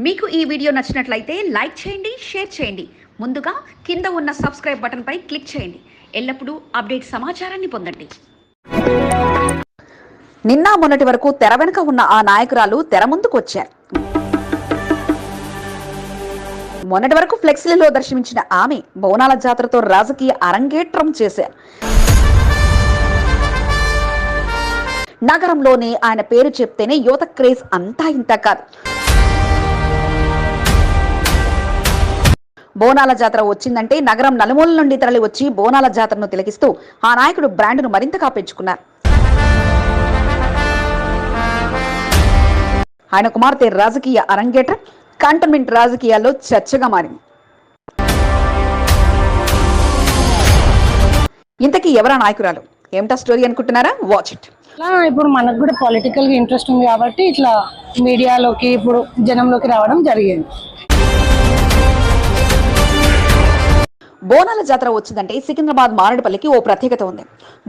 మీకు ఈ వీడియో నచ్చినట్లయితే లైక్ చేయండి, షేర్ చేయండి. ముందుగా కింద ఉన్న సబ్స్క్రైబ్ బటన్ పై క్లిక్ చేయండి. ఎల్లప్పుడూ అప్డేట్ సమాచారాన్ని పొందండి. నిన్న మొన్నటి వరకు తెర వెనుక ఉన్న ఆ నాయకురాలు తెర ముందుకు వచ్చారు. మొన్నటి వరకు ఫ్లెక్సీలలో దర్శనమించిన ఆమె బోనాల జాతరతో రాజకీయ అరంగేట్రం చేశారు. నగరంలోనే ఆయన పేరు చెప్తేనే యువత క్రేజ్ అంతా ఇంత కాదు. బోనాల జాతర వచ్చిందంటే నగరం నలుమూల నుండి తరలి వచ్చి బోనాల జాతరను తిలకిస్తూ ఆ నాయకుడు బ్రాండ్ను మరింతగా పెంచుకున్నారు. ఆయన కుమార్తె రాజకీయ అరంగేట్రం కంటోన్మెంట్ రాజకీయాల్లో చర్చగా మారింది. ఇంతకీ ఎవరా నాయకురాలు, ఏమిటా స్టోరీ అనుకుంటున్నారా? Watch it. ఇప్పుడు మనకు కూడా పొలిటికల్ ఇంట్రెస్ట్ ఉంది కాబట్టి ఇట్లా మీడియాలోకి ఇప్పుడు జనంలోకి రావడం జరిగింది. బోనాల జాతర వచ్చిందంటే సికింద్రాబాద్ మారేడుపల్లికి ఓ ప్రత్యేకత ఉంది.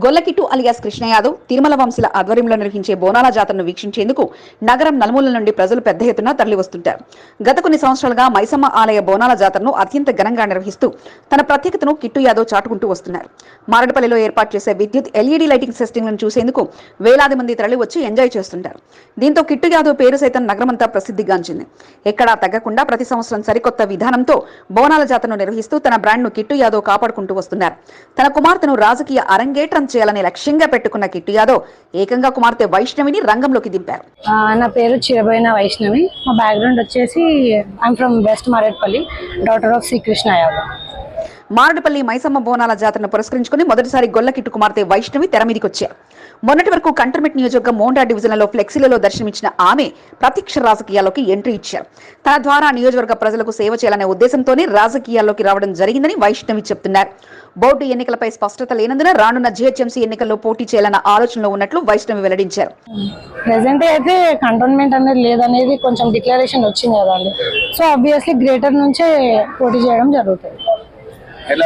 గొల్లకిట్టు అలియాస్ కృష్ణ యాదవ్ తిరుమల వంశీల ఆధ్వర్యంలో నిర్వహించే బోనాల జాతరను వీక్షించేందుకు నగరం నలుమూల నుండి ప్రజలు పెద్ద ఎత్తున తరలి వస్తుంటారు. గత కొన్ని సంవత్సరాలుగా మైసమ్మ ఆలయ బోనాల జాతరను అత్యంత ఘనంగా నిర్వహిస్తూ తన ప్రత్యేకతను కిట్టు యాదవ్ చాటుకుంటూ వస్తున్నారు. మారేడుపల్లిలో ఏర్పాటు చేసే విద్యుత్ ఎల్ఈడీ లైటింగ్ సిస్టమ్లను చూసేందుకు వేలాది మంది తరలి వచ్చి ఎంజాయ్ చేస్తుంటారు. దీంతో కిట్టు యాదవ్ పేరు సైతం నగరమంతా ప్రసిద్ధిగాంచింది. ఎక్కడా తగ్గకుండా ప్రతి సంవత్సరం సరికొత్త విధానంతో బోనాల జాతరను నిర్వహిస్తూ తన బ్రాండ్ను కిట్టు యాదవ్ కాపాడుకుంటూ వస్తున్నారు. తన కుమార్తెను రాజకీయ అరంగేట్రం చేయాలని లక్ష్యంగా పెట్టుకున్న కిట్టు యాదవ్ ఏకంగా కుమార్తె వైష్ణవిని రంగంలోకి దింపారు. నా పేరు చిరబోయిన వైష్ణవి. మా బ్యాక్గ్రౌండ్ వచ్చేసి I'm from West Marredpally, daughter of Shri Krishna Yadav. Marredpally Maisamma బోనాల జాతరను పురస్కరించుకుని మొదటిసారి గొల్లకిట్టు కుమార్తె వైష్ణవి తెర మీదికి వచ్చారు. మొన్నటి వరకు కంటోన్మెంట్ నియోజకవర్గం మోండా డివిజన్లలో ఫ్లెక్సీలలో దర్శనమిచ్చిన ఆమె ప్రత్యక్ష రాజకీయాల్లోకి ఎంట్రీ ఇచ్చారు. తన ద్వారా నియోజకవర్గ ప్రజలకు సేవ చేయాలనే ఉద్దేశంతోనే రాజకీయాల్లోకి రావడం జరిగిందని వైష్ణవి చెప్తున్నారు. బోర్డు ఎన్నికలపై స్పష్టత లేనందున రానున్న జీహెచ్ఎంసీ ఎన్నికల్లో పోటీ చేయాలన్న ఆలోచనలో ఉన్నట్లు వైష్ణవి వెల్లడించారు. ప్రెసెంట్ అయితే కంటోన్మెంట్ అనేది లేదనేది కొంచెం డిక్లరేషన్ వచ్చింది కదండి. సో ఆబ్వియస్లీ గ్రేటర్ నుంచే పోటీ చేయడం జరుగుతుంది.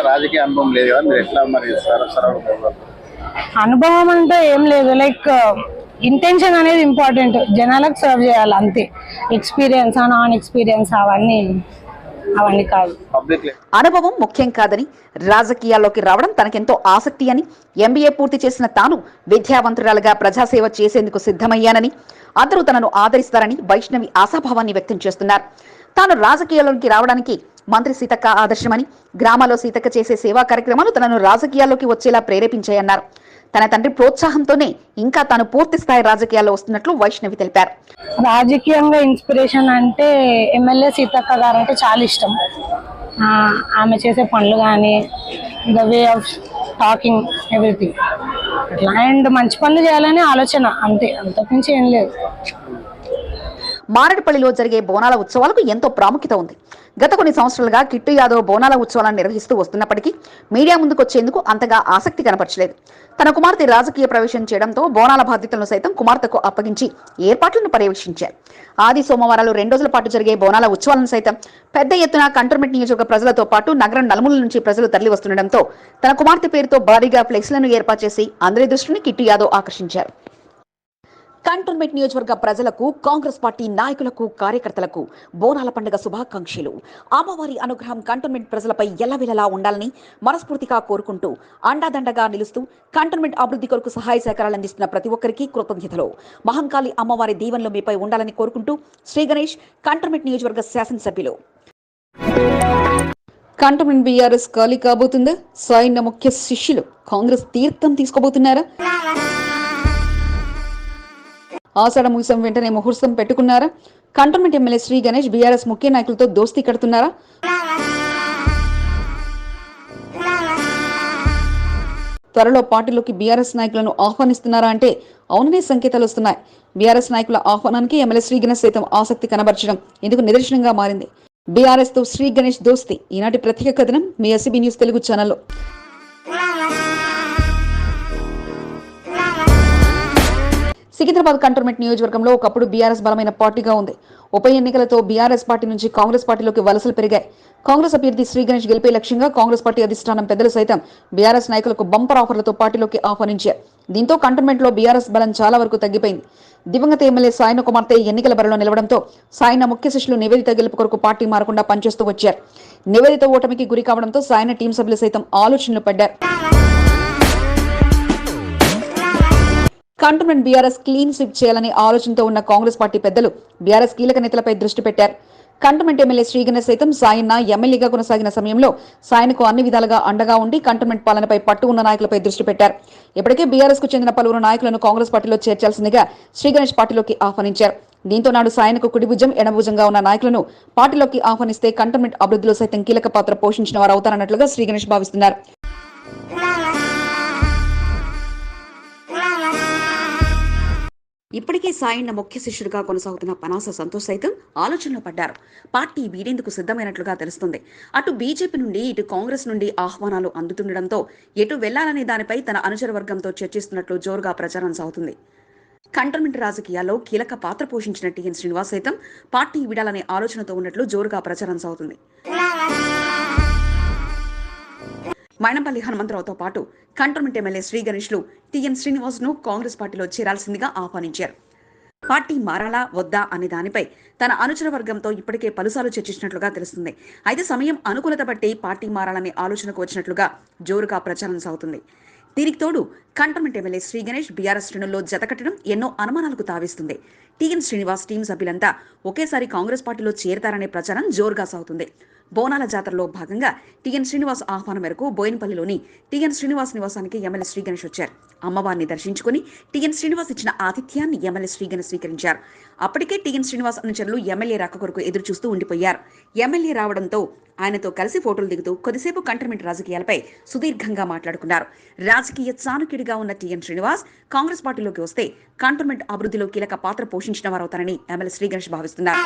రాజకీయ అనుభవం లేదు కదా, మీరు ఎట్లా మరి అనుభవం అంటే ఏం లేదు, లైక్ ఇంటెన్షన్ అనేది ఇంపార్టెంట్. జనాలకు సర్వ్ చేయాలి అంతే. ఎక్స్పీరియన్స్ నాన్ ఎక్స్పీరియన్స్ అవన్నీ కాదు. అనుభవం ముఖ్యం కాదని, రాజకీయాల్లోకి రావడం తనకెంతో ఆసక్తి అని, ఎంబీఏ పూర్తి చేసిన తాను విద్యావంతురాలుగా ప్రజాసేవ చేసేందుకు సిద్ధమయ్యానని, అందరూ తనను ఆదరిస్తారని వైష్ణవి ఆశాభావాన్ని వ్యక్తం చేస్తున్నారు. తాను రాజకీయాల్లోకి రావడానికి మంత్రి సీతక్క ఆదర్శమని, గ్రామాల్లో సీతక్క చేసే సేవా కార్యక్రమాలు తనను రాజకీయాల్లోకి వచ్చేలా ప్రేరేపించాయన్నారు. తన తండ్రి ప్రోత్సాహంతోనే ఇంకా తాను పూర్తి స్థాయి రాజకీయాల్లో వస్తున్నట్లు వైష్ణవి తెలిపారు. రాజకీయంగా ఇన్స్పిరేషన్ అంటే ఎమ్మెల్యే సీతక్క గారు అంటే చాలా ఇష్టం. ఆమె చేసే పనులు కానీ, the way of talking, everything అట్లా. అండ్ మంచి పనులు చేయాలనే ఆలోచన అంతే, అంతకుమించి ఏం లేదు. మారేడుపల్లిలో జరిగే బోనాల ఉత్సవాలకు ఎంతో ప్రాముఖ్యత ఉంది. గత కొన్ని సంవత్సరాలుగా కిట్టు యాదవ్ బోనాల ఉత్సవాలను నిర్వహిస్తూ వస్తున్నప్పటికీ మీడియా ముందుకు వచ్చేందుకు అంతగా ఆసక్తి కనపరచలేదు. తన కుమార్తె రాజకీయ ప్రవేశం చేయడంతో బోనాల బాధ్యతలను సైతం కుమార్తెకు అప్పగించి ఏర్పాట్లను పర్యవేక్షించారు. ఆది సోమవారాలు 2 రోజుల పాటు జరిగే బోనాల ఉత్సవాలను సైతం పెద్ద ఎత్తున కంటోన్మెంట్ నియోజకవర్గ ప్రజలతో పాటు నగరం నలుమూల నుంచి ప్రజలు తరలి వస్తుండటంతో తన కుమార్తె పేరుతో భారీగా ఫ్లెక్స్లను ఏర్పాటు చేసి అందరి దృష్టిని కిట్టు యాదవ్ ఆకర్షించారు. కంటోన్మెంట్ నియోజకవర్గ ప్రజలకు, కాంగ్రెస్ పార్టీ నాయకులకు, కార్యకర్తలకు బోనాల పండుగ శుభాకాంక్షలు. అమ్మవారి అనుగ్రహం కంటోన్మెంట్ ప్రజలపై ఎల్లవేళలా ఉండాలని మనస్ఫూర్తిగా కోరుకుంటూ అండాదండగా నిలుస్తూ కంటోన్మెంట్ అభివృద్ధి కొరకు సహాయ సహకారాలు అందిస్తున్న ప్రతి ఒక్కరికి కృతజ్ఞతలు. మహంకాళి అమ్మవారి దీవెనలు మీపై ఉండాలని కోరుకుంటూ శ్రీ గణేష్, కంటోన్మెంట్ నియోజకవర్గ శాసనసభ్యులు. కంటోన్మెంట్ బీఆర్ఎస్ ఖాళీ కాబోతుందా? సాయన్న ముఖ్య శిష్యులు కాంగ్రెస్ తీర్థం తీసుకోబోతున్నారా? ఆషాఢ ముగిసం వెంటనే ముహూర్తం పెట్టుకున్నారా? Cantonment MLA Shri Ganesh BRS ముఖ్య నాయకులతో దోస్తీ కడుతున్నారా? త్వరలో పార్టీలోకి బీఆర్ఎస్ నాయకులను ఆహ్వానిస్తున్నారా అంటే అవుననే సంకేతాలు వస్తున్నాయి. బీఆర్ఎస్ నాయకుల ఆహ్వానానికి ఎమ్మెల్యే శ్రీ గణేష్ సైతం ఆసక్తి కనబర్చడం ఇందుకు నిదర్శనంగా మారింది. బీఆర్ఎస్ తో శ్రీ గణేష్ దోస్తీ ఈనాటి ప్రత్యేక కథనం మీ ఎస్సీబీ న్యూస్ తెలుగు ఛానల్లో. సికింద్రాబాద్ కంటోన్మెంట్ నియోజకవర్గంలో ఒకప్పుడు బీఆర్ఎస్ బలమైన పార్టీగా ఉంది. ఉప ఎన్నికలతో బీఆర్ఎస్ పార్టీ నుంచి కాంగ్రెస్ పార్టీలోకి వలసలు పెరిగాయి. కాంగ్రెస్ అభ్యర్థి శ్రీ గణేష్ గెలిపే లక్ష్యంగా కాంగ్రెస్ పార్టీ అధిష్టానం పెద్దలు సైతం బీఆర్ఎస్ నాయకులకు బంపర్ ఆఫర్లతో పార్టీలోకి ఆహ్వానించారు. దీంతో కంటోన్మెంట్ లో బీఆర్ఎస్ బలం చాలా వరకు తగ్గిపోయింది. దివంగత ఎమ్మెల్యే సాయన కుమార్తె ఎన్నికల బరిలో నిలవడంతో సాయన ముఖ్య శిష్యులు నివేదిత గెలుపు కొరకు పార్టీ మారకుండా పనిచేస్తూ వచ్చారు. నివేదిత ఓటమికి గురి కావడంతో సాయన టీం సభ్యులు సైతం ఆలోచనలు పడ్డారు. కంటోన్మెంట్ బీఆర్ఎస్ క్లీన్ స్వీప్ చేయాలని ఆలోచనతో ఉన్న కాంగ్రెస్ పార్టీ పెద్దలు బీఆర్ఎస్ కీలక నేతలపై దృష్టి పెట్టారు. కంటోన్మెంట్ ఎమ్మెల్యే శ్రీ గణేష్ సైతం సాయన్న ఎమ్మెల్యేగా కొనసాగిన సమయంలో సాయనకు అన్ని విధాలుగా అండగా ఉండి కంటోన్మెంట్ పాలనపై పట్టు ఉన్న నాయకులపై దృష్టి పెట్టారు. ఇప్పటికే బీఆర్ఎస్ కు చెందిన పలువురు నాయకులను కాంగ్రెస్ పార్టీలో చేర్చాల్సిందిగా శ్రీ గణేష్ పార్టీలోకి ఆహ్వానించారు. దీంతో నాడు సాయనకు కుడిభుజం ఎడభుజంగా ఉన్న నాయకులను పార్టీలోకి ఆహ్వానిస్తే కంటోన్మెంట్ అభివృద్ధిలో సైతం కీలక పాత్ర పోషించిన వారు అవుతారన్నట్లుగా శ్రీ గణేష్ భావిస్తున్నారు. ఇప్పటికే సాయన్న ముఖ్య శిష్యుడిగా కొనసాగుతున్న పనాస సంతోష్ సైతం ఆలోచనలో పడ్డారు. పార్టీ వీడేందుకు సిద్ధమైనట్లుగా తెలుస్తుంది. అటు బీజేపీ నుండి ఇటు కాంగ్రెస్ నుండి ఆహ్వానాలు అందుతుండటంతో ఎటు వెళ్లాలనే దానిపై తన అనుచర వర్గంతో చర్చిస్తున్నట్లు జోరుగా ప్రచారం సాగుతుంది. కంటోన్మెంట్ రాజకీయాల్లో కీలక పాత్ర పోషించిన టీఎన్ శ్రీనివాస్ సైతం పార్టీ వీడాలనే ఆలోచనతో ఉన్నట్లు జోరుగా ప్రచారం సాగుతుంది. మైనంపల్లి హనుమంతరావుతో పాటు కంటోన్మెంట్ ఎమ్మెల్యే శ్రీ గణేష్లు టీఎన్ శ్రీనివాస్ ను కాంగ్రెస్ పార్టీలో చేరాల్సిందిగా ఆహ్వానించారు. పార్టీ మారాలా వద్దా అనే దానిపై తన అనుచర వర్గంతో ఇప్పటికే పలుసార్లు చర్చించినట్లుగా తెలుస్తుంది. అయితే సమయం అనుకూలత బట్టి పార్టీ మారాలనే ఆలోచనకు వచ్చినట్లుగా జోరుగా ప్రచారం సాగుతుంది. దీనికి తోడు cantonment MLA Shri Ganesh BRS శ్రేణుల్లో జతకట్టడం ఎన్నో అనుమానాలకు తావిస్తుంది. టీఎన్ శ్రీనివాస్ టీం సభ్యులంతా ఒకేసారి కాంగ్రెస్ పార్టీలో చేరతారనే ప్రచారం జోరుగా సాగుతుంది. బోనాల జాతరలో భాగంగా టీఎన్ శ్రీనివాస్ ఆహ్వానం మేరకు బోయినపల్లిలోని టీఎన్ శ్రీనివాస్ నివాసానికి ఎమ్మెల్యే శ్రీ గణేష్ వచ్చారు. అమ్మవారిని దర్శించుకుని టీఎన్ శ్రీనివాస్ ఇచ్చిన ఆతిథ్యాన్ని ఎమ్మెల్యే శ్రీ గణేష్ స్వీకరించారు. అప్పటికే టీఎన్ శ్రీనివాస్ అనుచరులు ఎమ్మెల్యే రాక కొరకు ఎదురు చూస్తూ ఉండిపోయారు. ఎమ్మెల్యే రావడంతో ఆయనతో కలిసి ఫోటోలు దిగుతూ కొద్దిసేపు కంటోన్మెంట్ రాజకీయాలపై సుదీర్ఘంగా మాట్లాడుకున్నారు. రాజకీయ చాణుక్యుడిగా ఉన్న టీఎన్ శ్రీనివాస్ కాంగ్రెస్ పార్టీలోకి వస్తే కంటోన్మెంట్ అభివృద్ధిలో కీలక పాత్ర పోషించిన వారవుతారని ఎమ్మెల్యే శ్రీ గణేష్ భావిస్తున్నారు.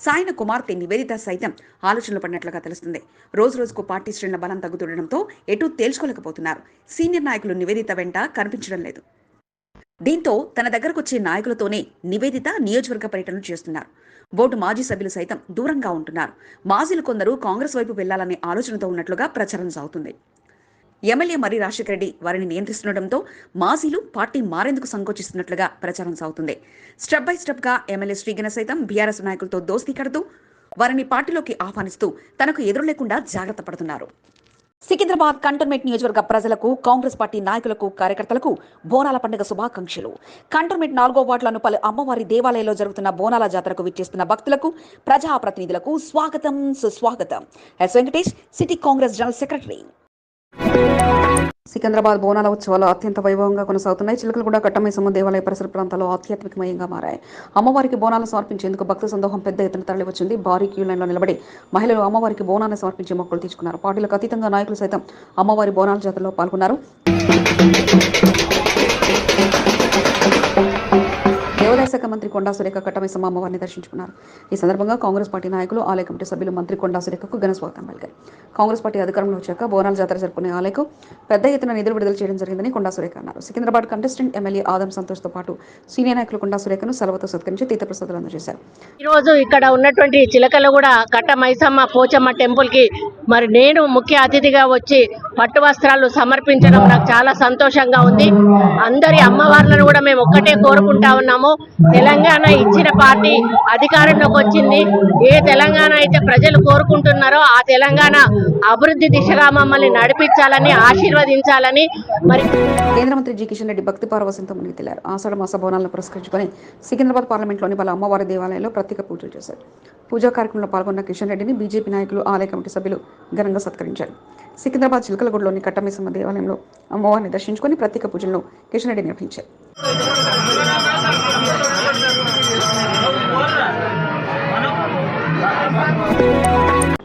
సాయన కుమార్తె నివేదిత సైతం ఆలోచనలు పడినట్లుగా తెలుస్తుంది. రోజు రోజుకు పార్టీ శ్రేణుల బలం తగ్గుతుండటంతో ఎటూ తేల్చుకోలేకపోతున్నారు. సీనియర్ నాయకులు నివేదిత వెంట కనిపించడం లేదు. దీంతో తన దగ్గరకు వచ్చే నాయకులతోనే నివేదిత నియోజకవర్గ పర్యటనలు చేస్తున్నారు. బోర్డు మాజీ సభ్యులు సైతం దూరంగా ఉంటున్నారు. మాజీలు కొందరు కాంగ్రెస్ వైపు వెళ్లాలనే ఆలోచనతో ఉన్నట్లుగా ప్రచారం సాగుతుంది. ఎమ్మెల్యే మర్రి రాజశేఖర రెడ్డి వారిని నియంత్రిస్తుండటంతో మాజీలు పార్టీ మారేందుకు సంకోచిస్తున్నట్లుగా ప్రచారం సాగుతుంది. స్టెప్ బై స్టెప్ గా ఎమ్మెల్యే శ్రీ గణేష్ సైతం బీఆర్ఎస్ నాయకులతో దోస్తీ కడుతూ వారిని పార్టీలోకి ఆహ్వానిస్తూ తనకు ఎదురు లేకుండా జాగ్రత్త పడుతున్నారు. సికింద్రాబాద్ కంటోన్మెంట్ నియోజకవర్గ ప్రజలకు, కాంగ్రెస్ పార్టీ నాయకులకు, కార్యకర్తలకు బోనాల పండుగ శుభాకాంక్షలు. కంటోన్మెంట్ 4వ వార్డులోని పలు అమ్మవారి దేవాలయాల్లో జరుగుతున్న బోనాల జాతరకు విచ్చేస్తున్న భక్తులకు, ప్రజాప్రతినిధులకు స్వాగతం, సుస్వాగతం. S Venkatesh, city Congress general secretary. Secunderabad బోనాల ఉత్సవాలు అత్యంత వైభవంగా కొనసాగుతున్నాయి. చిలకలగూడ కట్టమైసమ్మ దేవాలయ పరిసర ప్రాంతాల్లో ఆధ్యాత్మికమయంగా మారాయి. అమ్మవారికి బోనాలు సమర్పించేందుకు భక్త సందోహం పెద్ద ఎత్తున తరలివచ్చింది. భారీ క్యూ లైన్లో నిలబడి మహిళలు అమ్మవారికి బోనాన్ని సమర్పించే మొక్కులు తీసుకున్నారు. పార్టీలకు అతీతంగా నాయకులు సైతం అమ్మవారి బోనాల జాతరలో పాల్గొన్నారు. దేవాదాయ శాఖ మంత్రి కొండా సురేఖ కట్టమైసమ్మ అమ్మవారిని దర్శించుకున్నారు. ఈ సందర్భంగా కాంగ్రెస్ పార్టీ నాయకులు, ఆలయ కమిటీ సభ్యులు మంత్రి కొండా సురేఖకు ఘన స్వాగతం పలికారు. కాంగ్రెస్ పార్టీ అధికారంలో వచ్చాక బోనాల జాతర జరుపుకునే ఆలయకు పెద్ద ఎత్తున నిధులు విడుదల చేయడం జరిగిందని కొండా సురేఖ అన్నారు. సికింద్రాబాద్ కంటెస్టెంట్ ఎమ్మెల్యే ఆదం సంతోష్తో పాటు సీనియర్ నాయకులు కొండా సురేఖను సెలవుతో సత్కరించి తీర్థప్రసాదాలు అందజేశారు. ఈ రోజు ఇక్కడ ఉన్నటువంటి చిలకలగూడ కట్టమైసమ్మ పోచమ్మ టెంపుల్ కి మరి నేను ముఖ్య అతిథిగా వచ్చి పట్టు వస్త్రాలు సమర్పించడం నాకు చాలా సంతోషంగా ఉంది. అందరి అమ్మవార్లను కూడా మేము ఒక్కటే కోరుకుంటా ఉన్నాము. తెలంగాణ ఇచ్చిన పార్టీ అధికారంలోకి వచ్చింది. ఏ తెలంగాణ అయితే ప్రజలు కోరుకుంటున్నారో ఆ తెలంగాణ అభివృద్ధి దిశగా మమ్మల్ని నడిపించాలని, ఆశీర్వదించాలని. మరి కేంద్ర మంత్రి జి కిషన్ రెడ్డి భక్తి పారవశంతో మునిగి తేలారు. ఆషాఢ మాస బోనాలను పురస్కరించుకొని సికింద్రాబాద్ పార్లమెంట్లోని పలు అమ్మవారి దేవాలయాల్లో ప్రత్యేక పూజలు చేశారు. పూజా కార్యక్రమంలో పాల్గొన్న కిషన్ రెడ్డిని బీజేపీ నాయకులు, ఆలయ కమిటీ సభ్యులు ఘనంగా సత్కరించారు. సికింద్రాబాద్ చిలకలగూడలోని కట్టమైసమ్మ దేవాలయంలో అమ్మవారిని దర్శించుకొని ప్రత్యేక పూజలను కిషన్ రెడ్డి నిర్వహించారు.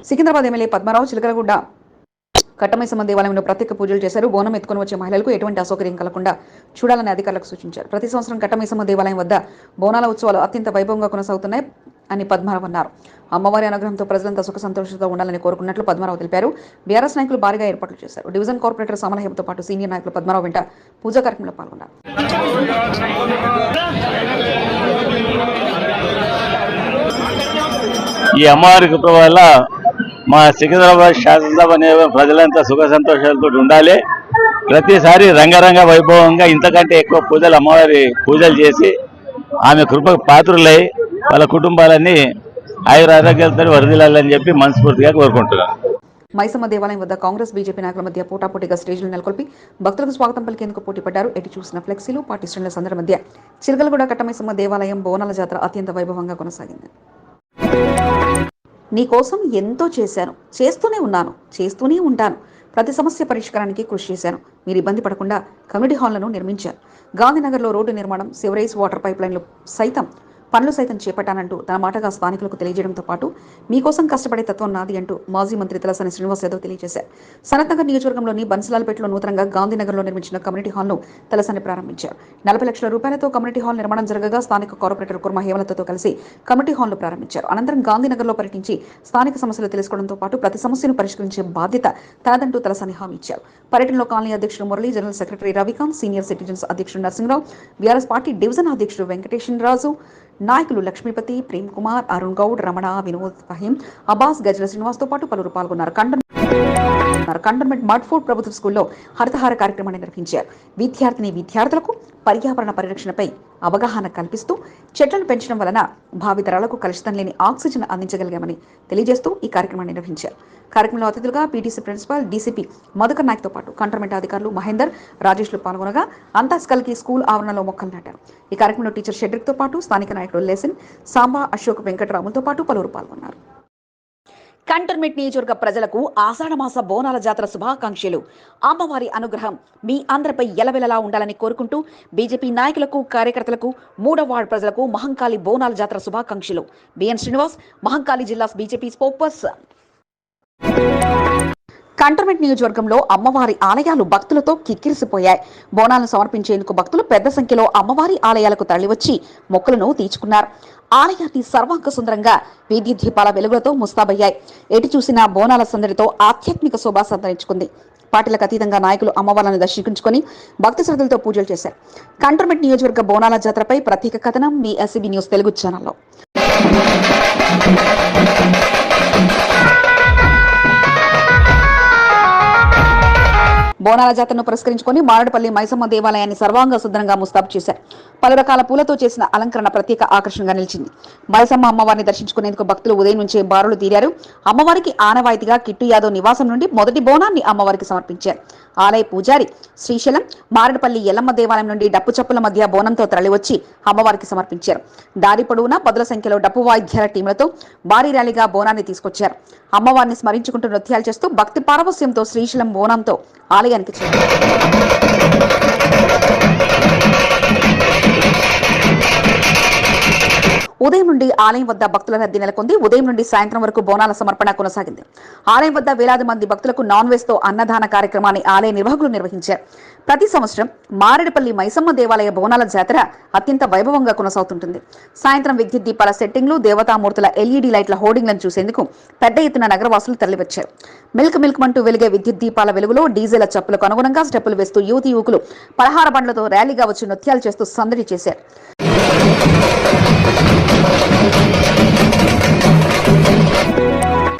సికింద్రాబాద్ ఎమ్మెల్యే పద్మారావు చిలకలగూడ కట్టమైసమ్మ దేవాలయంలో ప్రత్యేక పూజలు చేశారు. బోనం ఎత్తుకొని వచ్చే మహిళలకు ఎటువంటి అసౌకర్యం కలగకుండా చూడాలని అధికారులకు సూచించారు. ప్రతి సంవత్సరం కట్టమైసమ్మ దేవాలయం వద్ద బోనాల ఉత్సవాలు అత్యంత వైభవంగా కొనసాగుతున్నాయి అని పద్మారావు అన్నారు. అమ్మవారి అనుగ్రహంతో ప్రజలంతా సుఖ సంతోషంతో ఉండాలని కోరుకున్నట్లు పద్మారావు తెలిపారు. బీఆర్ఎస్ నాయకులు భారీగా ఏర్పాట్లు చేశారు. డివిజన్ కార్పొరేటర్ సమలహేమతో పాటు సీనియర్ నాయకులు పద్మారావు వెంట పూజా కార్యక్రమంలో పాల్గొన్నారు. ఈ అమ్మవారి కృప వల్ల మా సికింద్రాబాద్ శాసనసభ ప్రజలంతా సుఖ సంతోషాలతో ఉండాలి. ప్రతిసారి రంగరంగ వైభవంగా ఇంతకంటే ఎక్కువ పూజలు అమ్మవారి పూజలు చేసి ఆమె కృపకు పాత్రులై వాళ్ళ కుటుంబాలన్నీ ఆయురారోగ్యాలతో వరదిల్లాలని చెప్పి మనస్ఫూర్తిగా కోరుకుంటున్నాను. మైసమ్మ దేవాలయం వద్ద కాంగ్రెస్ బీజేపీ నాయకుల మధ్య పోటాపోటీగా స్టేజ్లు నెలకొల్పి భక్తులకు స్వాగతం పలికేందుకు పోటీపడ్డారు. ఎటు చూసిన ఫ్లెక్సీలు పార్టీ శ్రేణుల సందడి మధ్య చిలకలగూడ కట్టమైసమ్మ దేవాలయం బోనాల జాతర అత్యంత వైభవంగా కొనసాగింది. నీ కోసం ఎంతో చేశాను, చేస్తూనే ఉన్నాను, చేస్తూనే ఉంటాను. ప్రతి సమస్య పరిష్కారానికి కృషి చేశాను. మీరు ఇబ్బంది పడకుండా కమ్యూనిటీ హాల్లను నిర్మించారు. గాంధీనగర్లో రోడ్డు నిర్మాణం, సివరేజ్ వాటర్ పైప్ లైన్లు పనులు సైతం చేపట్టానంటూ తన మాటగా స్థానికులకు తెలియజేయడంతో పాటు మీకోసం కష్టపడే తత్వం నాది అంటూ మాజీ మంత్రి తలసాని శ్రీనివాస్ యాదవ్ తెలియజేశారు. సనత్నగర్ నియోజకవర్గంలోని బన్సలాల్పేటలో నూతనంగా గాంధీనగర్లో నిర్మించిన కమ్యూనిటీ హాల్ను తలసాని ప్రారంభించారు. 40 లక్షల రూపాయలతో కమ్యూనిటీ హాల్ నిర్మాణం జరగగా స్థానిక కార్పొరేటర్ కుర్మ హేమలతతో కలిసి కమ్యూనిటీ హాల్ను ప్రారంభించారు. అనంతరం గాంధీనగర్లో పర్యటించి స్థానిక సమస్యలు తెలుసుకోవడంతో పాటు ప్రతి సమస్యను పరిష్కరించే బాధ్యత తనదంటూ తలసాని హామీ ఇచ్చారు. పర్యటనలో కాలనీ అధ్యక్షుడు Murali, general secretary Ravikanth, senior citizens అధ్యక్షుడు నరసింహరావు, బీఆర్ఎస్ పార్టీ డివిజన్ అధ్యక్షుడు వెంకటేశ్వర రాజు, నాయకులు లక్ష్మీపతి, ప్రేమ్ కుమార్, అరుణ్ గౌడ్, రమణ, వినోద్, ఫహీం, అబ్బాస్, గజల శ్రీనివాస్తో పాటు పలువురు పాల్గొన్నారు. కంటోన్మెంట్ మడ్ఫోర్డ్ ప్రభుత్వ స్కూల్లో హరితహార కార్యక్రమాన్ని నిర్వహించారు. విద్యార్థులకు పర్యావరణ పరిరక్షణపై అవగాహన కల్పిస్తూ చెట్లను పెంచడం వలన భావితరాలకు కలుషితం లేని ఆక్సిజన్ అందించగలిగామని తెలియజేస్తూ ఈ కార్యక్రమాన్ని నిర్వహించారు. కార్యక్రమంలో అతిథులుగా పీటీసీ ప్రిన్సిపాల్ డీసీపీ మధుకర్ నాయక్తో పాటు కంటోన్మెంట్ అధికారులు మహేందర్, రాజేష్లు పాల్గొనగా అంతాస్కల్కి స్కూల్ ఆవరణలో మొక్కలు నాటారు. ఈ కార్యక్రమంలో టీచర్ షెడ్రిక్తో పాటు స్థానిక నాయకులు లెసిన్, సాంబా, అశోక్, వెంకటరాములతో పాటు పలువురు పాల్గొన్నారు. కంటోన్మెంట్ నియోజకవర్గ ప్రజలకు ఆషాఢమాస బోనాల జాతర శుభాకాంక్షలు. అమ్మవారి అనుగ్రహం మీ అందరిపై ఎలవెలలా ఉండాలని కోరుకుంటూ బీజేపీ నాయకులకు, కార్యకర్తలకు, 3వ వార్డు ప్రజలకు మహంకాళి బోనాల జాతర శుభాకాంక్షలు. బిఎన్ శ్రీనివాస్, మహంకాళి జిల్లా బీజేపీ స్పోక్పర్సన్. కంటోన్మెంట్ నియోజకవర్గంలో అమ్మవారి ఆలయాలు భక్తులతో కిక్కిరిసిపోయాయి. బోనాలను సమర్పించేందుకు భక్తులు పెద్ద సంఖ్యలో అమ్మవారి ఆలయాలకు తరలివచ్చి మొక్కులను తీర్చుకున్నారు. ఆలయాన్ని సర్వాంగ సుందరంగా విద్యుత్ దీపాల వెలుగులతో ముస్తాబయ్యాయి. ఎటు చూసినా బోనాల సందడితో ఆధ్యాత్మిక శోభ సంతరించుకుంది. పార్టీలకు అతీతంగా నాయకులు అమ్మవార్లను దర్శించుకుని భక్తి శ్రద్ధలతో పూజలు చేశారు. కంటోన్మెంట్ నియోజకవర్గ బోనాల జాతరపై ప్రత్యేక కథనం మీ ఎస్సీబీ న్యూస్ తెలుగు ఛానల్లో. బోనాల జాతరను పురస్కరించుకుని మారడపల్లి మైసమ్మ దేవాలయాన్ని సర్వాంగ సుందరంగా ముస్తాబు చేశారు. పలు రకాల పూలతో చేసిన అలంకరణ ప్రత్యేక ఆకర్షణగా నిలిచింది. మైసమ్మ అమ్మవారిని దర్శించుకునేందుకు భక్తులు ఉదయం నుంచే బారులు తీరారు. అమ్మవారికి ఆనవాయితీగా కిట్టు యాదవ్ నివాసం నుండి మొదటి బోనాన్ని అమ్మవారికి సమర్పించారు. ఆలయ పూజారి శ్రీశైలం, మారడపల్లి ఎల్లమ్మ దేవాలయం నుండి డప్పు చప్పుల మధ్య బోనంతో తరలివచ్చి అమ్మవారికి సమర్పించారు. దారి పొడవునా పదుల సంఖ్యలో డప్పు వాయిద్యాల టీములతో భారీ ర్యాలీగా బోనాన్ని తీసుకొచ్చారు. అమ్మవారిని స్మరించుకుంటూ నృత్యాలు చేస్తూ భక్తి పారవస్యంతో శ్రీశైలం బోనంతో ఆలయానికి చేరారు. ఉదయం నుండి ఆలయం వద్ద భక్తుల రద్దీ నెలకొంది. ఉదయం నుండి సాయంత్రం వరకు బోనాల సమర్పణ కొనసాగింది. ఆలయం వద్ద వేలాది మంది భక్తులకు నాన్ వెజ్ తో అన్నదాన కార్యక్రమాన్ని ఆలయ నిర్వాహకులు నిర్వహించారు. ప్రతి సంవత్సరం మారేడుపల్లి మైసమ్మ దేవాలయ బోనాల జాతర అత్యంత వైభవంగా కొనసాగుతుంటుంది. సాయంత్రం విద్యుత్ దీపాల సెట్టింగ్లు, దేవతామూర్తుల ఎల్ఈడీ లైట్ల హోర్డింగ్లను చూసేందుకు పెద్ద ఎత్తున నగరవాసులు తరలివచ్చారు. మిల్క్ అంటూ వెలిగే విద్యుత్ దీపాల వెలుగులో డీజేల చప్పులకు అనుగుణంగా స్టెప్పులు వేస్తూ యువకులు పలహార బండ్లతో ర్యాలీగా వచ్చి నృత్యాలు చేస్తూ సందడి చేశారు.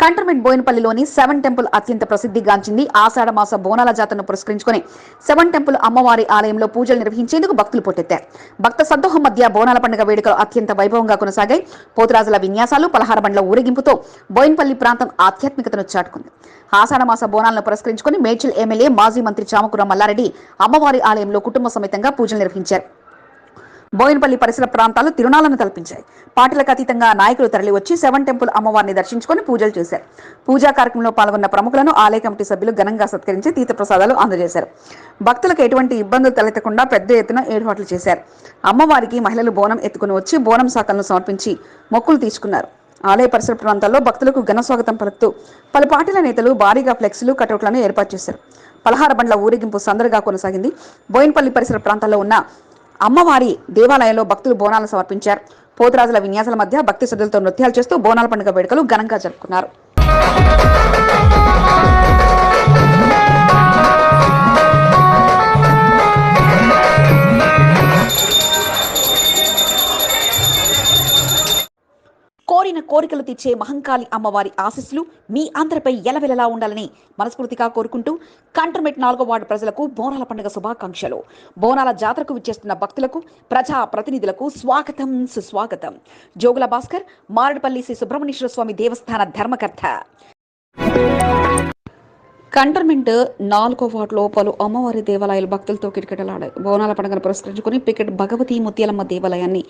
కంటోన్మెంట్ బోయినపల్లిలోని 7 టెంపుల్ అత్యంత ప్రసిద్ధిగాంచింది. ఆషాఢ మాస బోనాల జాతరను పురస్కరించుకుని 7 టెంపుల్ అమ్మవారి ఆలయంలో పూజలు నిర్వహించేందుకు భక్తులు పోటెత్తారు. భక్త సద్దోహం మధ్య బోనాల పండుగ వేడుకలు అత్యంత వైభవంగా కొనసాగాయి. పోతురాజుల విన్యాసాలు, పలహార బండ్ల ఊరేగింపుతో బోయినపల్లి ప్రాంతం ఆధ్యాత్మికతను చాటుకుంది. ఆషాఢ మాస బోనాలను పురస్కరించుకుని మేడ్చల్ ఎమ్మెల్యే, మాజీ మంత్రి చామకూర మల్లారెడ్డి అమ్మవారి ఆలయంలో కుటుంబ సమేతంగా పూజలు నిర్వహించారు. బోయినపల్లి పరిసర ప్రాంతాలు తిరునాళ్లను తలపించాయి. పార్టీలకు అతీతంగా నాయకులు తరలివచ్చి 7 టెంపుల్ అమ్మవారిని దర్శించుకుని పూజలు చేశారు. పూజా కార్యక్రమంలో పాల్గొన్న ప్రముఖులను ఆలయ కమిటీ సభ్యులు ఘనంగా సత్కరించి తీర్థప్రసాదాలు అందజేశారు. భక్తులకు ఎటువంటి ఇబ్బందులు తలెత్తకుండా పెద్ద ఎత్తున ఏర్పాట్లు చేశారు. అమ్మవారికి మహిళలు బోనం ఎత్తుకుని వచ్చి బోనం శాఖలను సమర్పించి మొక్కులు తీసుకున్నారు. ఆలయ పరిసర ప్రాంతాల్లో భక్తులకు ఘన స్వాగతం పలుకుతూ పలు పార్టీల నేతలు భారీగా ఫ్లెక్సీలు, కటౌట్లను ఏర్పాటు చేశారు. పలహార బండ్ల ఊరేగింపు సందడిగా కొనసాగింది. బోయినపల్లి పరిసర ప్రాంతాల్లో ఉన్న అమ్మవారి దేవాలయంలో భక్తులు బోనాలు సమర్పించారు. పోతురాజుల విన్యాసాల మధ్య భక్తి శ్రద్ధలతో నృత్యాలు చేస్తూ బోనాల పండుగ వేడుకలు ఘనంగా జరుపుకున్నారు. కోరిన కోరికలు తీర్చే మహంకాళి అమ్మవారి ఆశీస్సులు మీ అందరిపై ఎలవెలలా ఉండాలని మనస్ఫూర్తిగా కోరుకుంటూ కంటోన్మెంట్ 4వ వార్డు ప్రజలకు బోనాల పండుగ శుభాకాంక్షలు. బోనాల జాతరకు విచ్చేస్తున్న భక్తులకు, ప్రజా ప్రతినిధులకు స్వాగతం సుస్వాగతం. జోగుల భాస్కర్, మారడపల్లి శ్రీ సుబ్రహ్మణ్యేశ్వర స్వామి దేవస్థాన ధర్మకర్త. కంటోన్మెంట్ 4వ వార్డులో పలు అమ్మవారి దేవాలయాలు భక్తులతో కిటకిటలాడాయి. బోనాల పండుగను పురస్కరించుకుని పికెట్ భగవతి ముత్యాలమ్మ దేవాలయాన్ని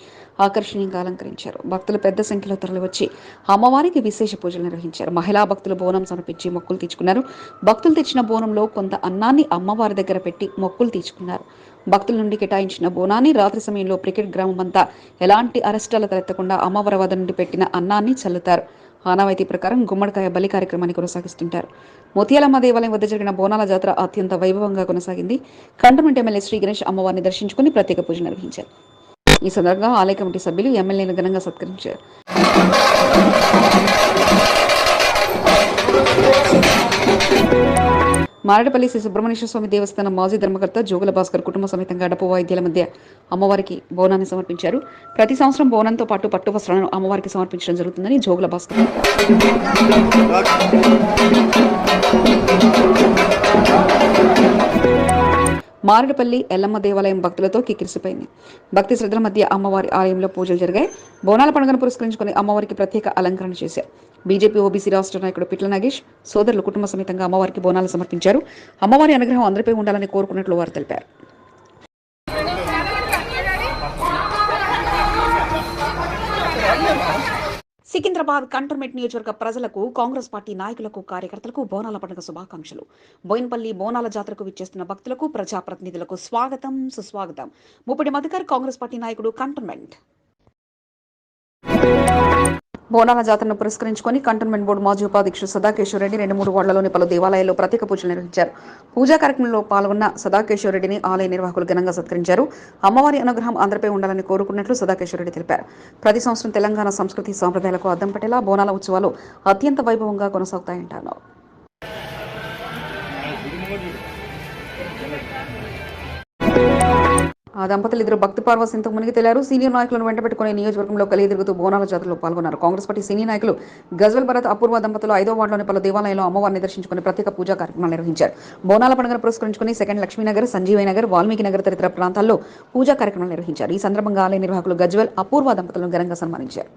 ఆకర్షణీయంగా అలంకరించారు. భక్తులు పెద్ద సంఖ్యలో తరలివచ్చి అమ్మవారికి విశేష పూజలు నిర్వహించారు. మహిళా భక్తులు బోనం సమర్పించి మొక్కులు తీర్చుకున్నారు. భక్తులు తెచ్చిన బోనంలో కొంత అన్నాన్ని అమ్మవారి దగ్గర పెట్టి మొక్కులు తీర్చుకున్నారు. భక్తుల నుండి కేటాయించిన బోనాన్ని రాత్రి సమయంలో క్రికెట్ గ్రామం అంతా ఎలాంటి అరెస్టాలు తలెత్తకుండా అమ్మవారి వద్ద నుండి పెట్టిన అన్నాన్ని చల్లుతారు. ఆనవాయితీ ప్రకారం గుమ్మడికాయ బలి కార్యక్రమాన్ని కొనసాగిస్తుంటారు. ముత్యాలమ్మ దేవాలయం వద్ద జరిగిన బోనాల జాతర అత్యంత వైభవంగా కొనసాగింది. కంటోన్మెంట్ ఎమ్మెల్యే శ్రీ గణేష్ అమ్మవారిని దర్శించుకుని ప్రత్యేక పూజలు నిర్వహించారు. ఈ సందర్భంగా ఆలయ కమిటీ సభ్యులు ఎమ్మెల్యేను ఘనంగా సత్కరించారు. మారడపల్లి శ్రీ సుబ్రహ్మణ్యేశ్వర స్వామి దేవస్థానం మాజీ ధర్మకర్త జోగుల భాస్కర్ కుటుంబ సమేతంగా డప్పు వాయిద్యాల మధ్య అమ్మవారికి బోనాన్ని సమర్పించారు. ప్రతి సంవత్సరం బోనంతో పాటు పట్టు వస్త్రాలను అమ్మవారికి సమర్పించడం జరుగుతుందని జోగుల భాస్కర్ మారడపల్లి ఎల్లమ్మ దేవాలయం భక్తులతో కిక్కిరిసిపోయింది. భక్తి శ్రద్ధల మధ్య అమ్మవారి ఆలయంలో పూజలు జరిగాయి. బోనాల పండుగను పురస్కరించుకుని అమ్మవారికి ప్రత్యేక అలంకరణ చేశారు. బీజేపీ ఓబీసీ రాష్ట్ర నాయకుడు పిట్ల నాగేష్ సోదరులు కుటుంబ సమేతంగా అమ్మవారికి బోనాలు సమర్పించారు. అమ్మవారి అనుగ్రహం అందరిపై ఉండాలని కోరుకున్నట్లు వారు తెలిపారు. సికింద్రాబాద్ కంటోన్మెంట్ నియోజకవర్గ ప్రజలకు, కాంగ్రెస్ పార్టీ నాయకులకు, కార్యకర్తలకు బోనాల పండుగ శుభాకాంక్షలు. బోయిన్పల్లి బోనాల జాతరకు విచ్చేస్తున్న భక్తులకు, ప్రజాప్రతినిధులకు స్వాగతం సుస్వాగతం. ముప్పిడి మధుకర్, కాంగ్రెస్ పార్టీ నాయకుడు, కంటోన్మెంట్. బోనాల జాతరను పురస్కరించుకొని కంటోన్మెంట్ బోర్డు మాజీ ఉపాధ్యక్షుడు సదాకేశ్వర రెడ్డి 2-3 వార్డులలోని పలు దేవాలయాల్లో ప్రత్యేక పూజలు నిర్వహించారు. పూజా కార్యక్రమంలో పాల్గొన్న సదాకేశ్వర రెడ్డిని ఆలయ నిర్వాహకులు ఘనంగా సత్కరించారు. అమ్మవారి అనుగ్రహం అందరిపై ఉండాలని కోరుకున్నట్లు సదాకేశ్వర రెడ్డి తెలిపారు. ప్రతి సంవత్సరం తెలంగాణ సంస్కృతి సాంప్రదాయాలకు అద్దం పట్టేలా బోనాల ఉత్సవాలు అత్యంత వైభవంగా కొనసాగుతాయంటారు. ఆ దంపతులు ఇద్దరు భక్తి పార్వశంతో మునిగి తేలారు. సీనియర్ నాయకులను వెంటబెట్టుకుని నియోజకవర్గంలో కలిగి తిరుగుతూ బోనాల జాతరలో పాల్గొన్నారు. కాంగ్రెస్ పార్టీ సీనియర్ నాయకులు గజ్వల్ భరత్, అపూర్వ దంపతులు 5వ వార్డులోని పలు దేవాలయాల్లో అమ్మవారిని దర్శించుకుని ప్రత్యేక పూజా కార్యక్రమాలు నిర్వహించారు. బోనాల పండుగను పురస్కరించుకుని సెకండ్ లక్ష్మీనగర్, సంజీవయ్య నగర్, వాల్మీకి నగర్ తదితర ప్రాంతాల్లో పూజా కార్యక్రమాలు నిర్వహించారు. ఈ సందర్భంగా ఆలయ నిర్వాహకులు గజ్వల్, అపూర్వ దంపతులను ఘనంగా సన్మానించారు.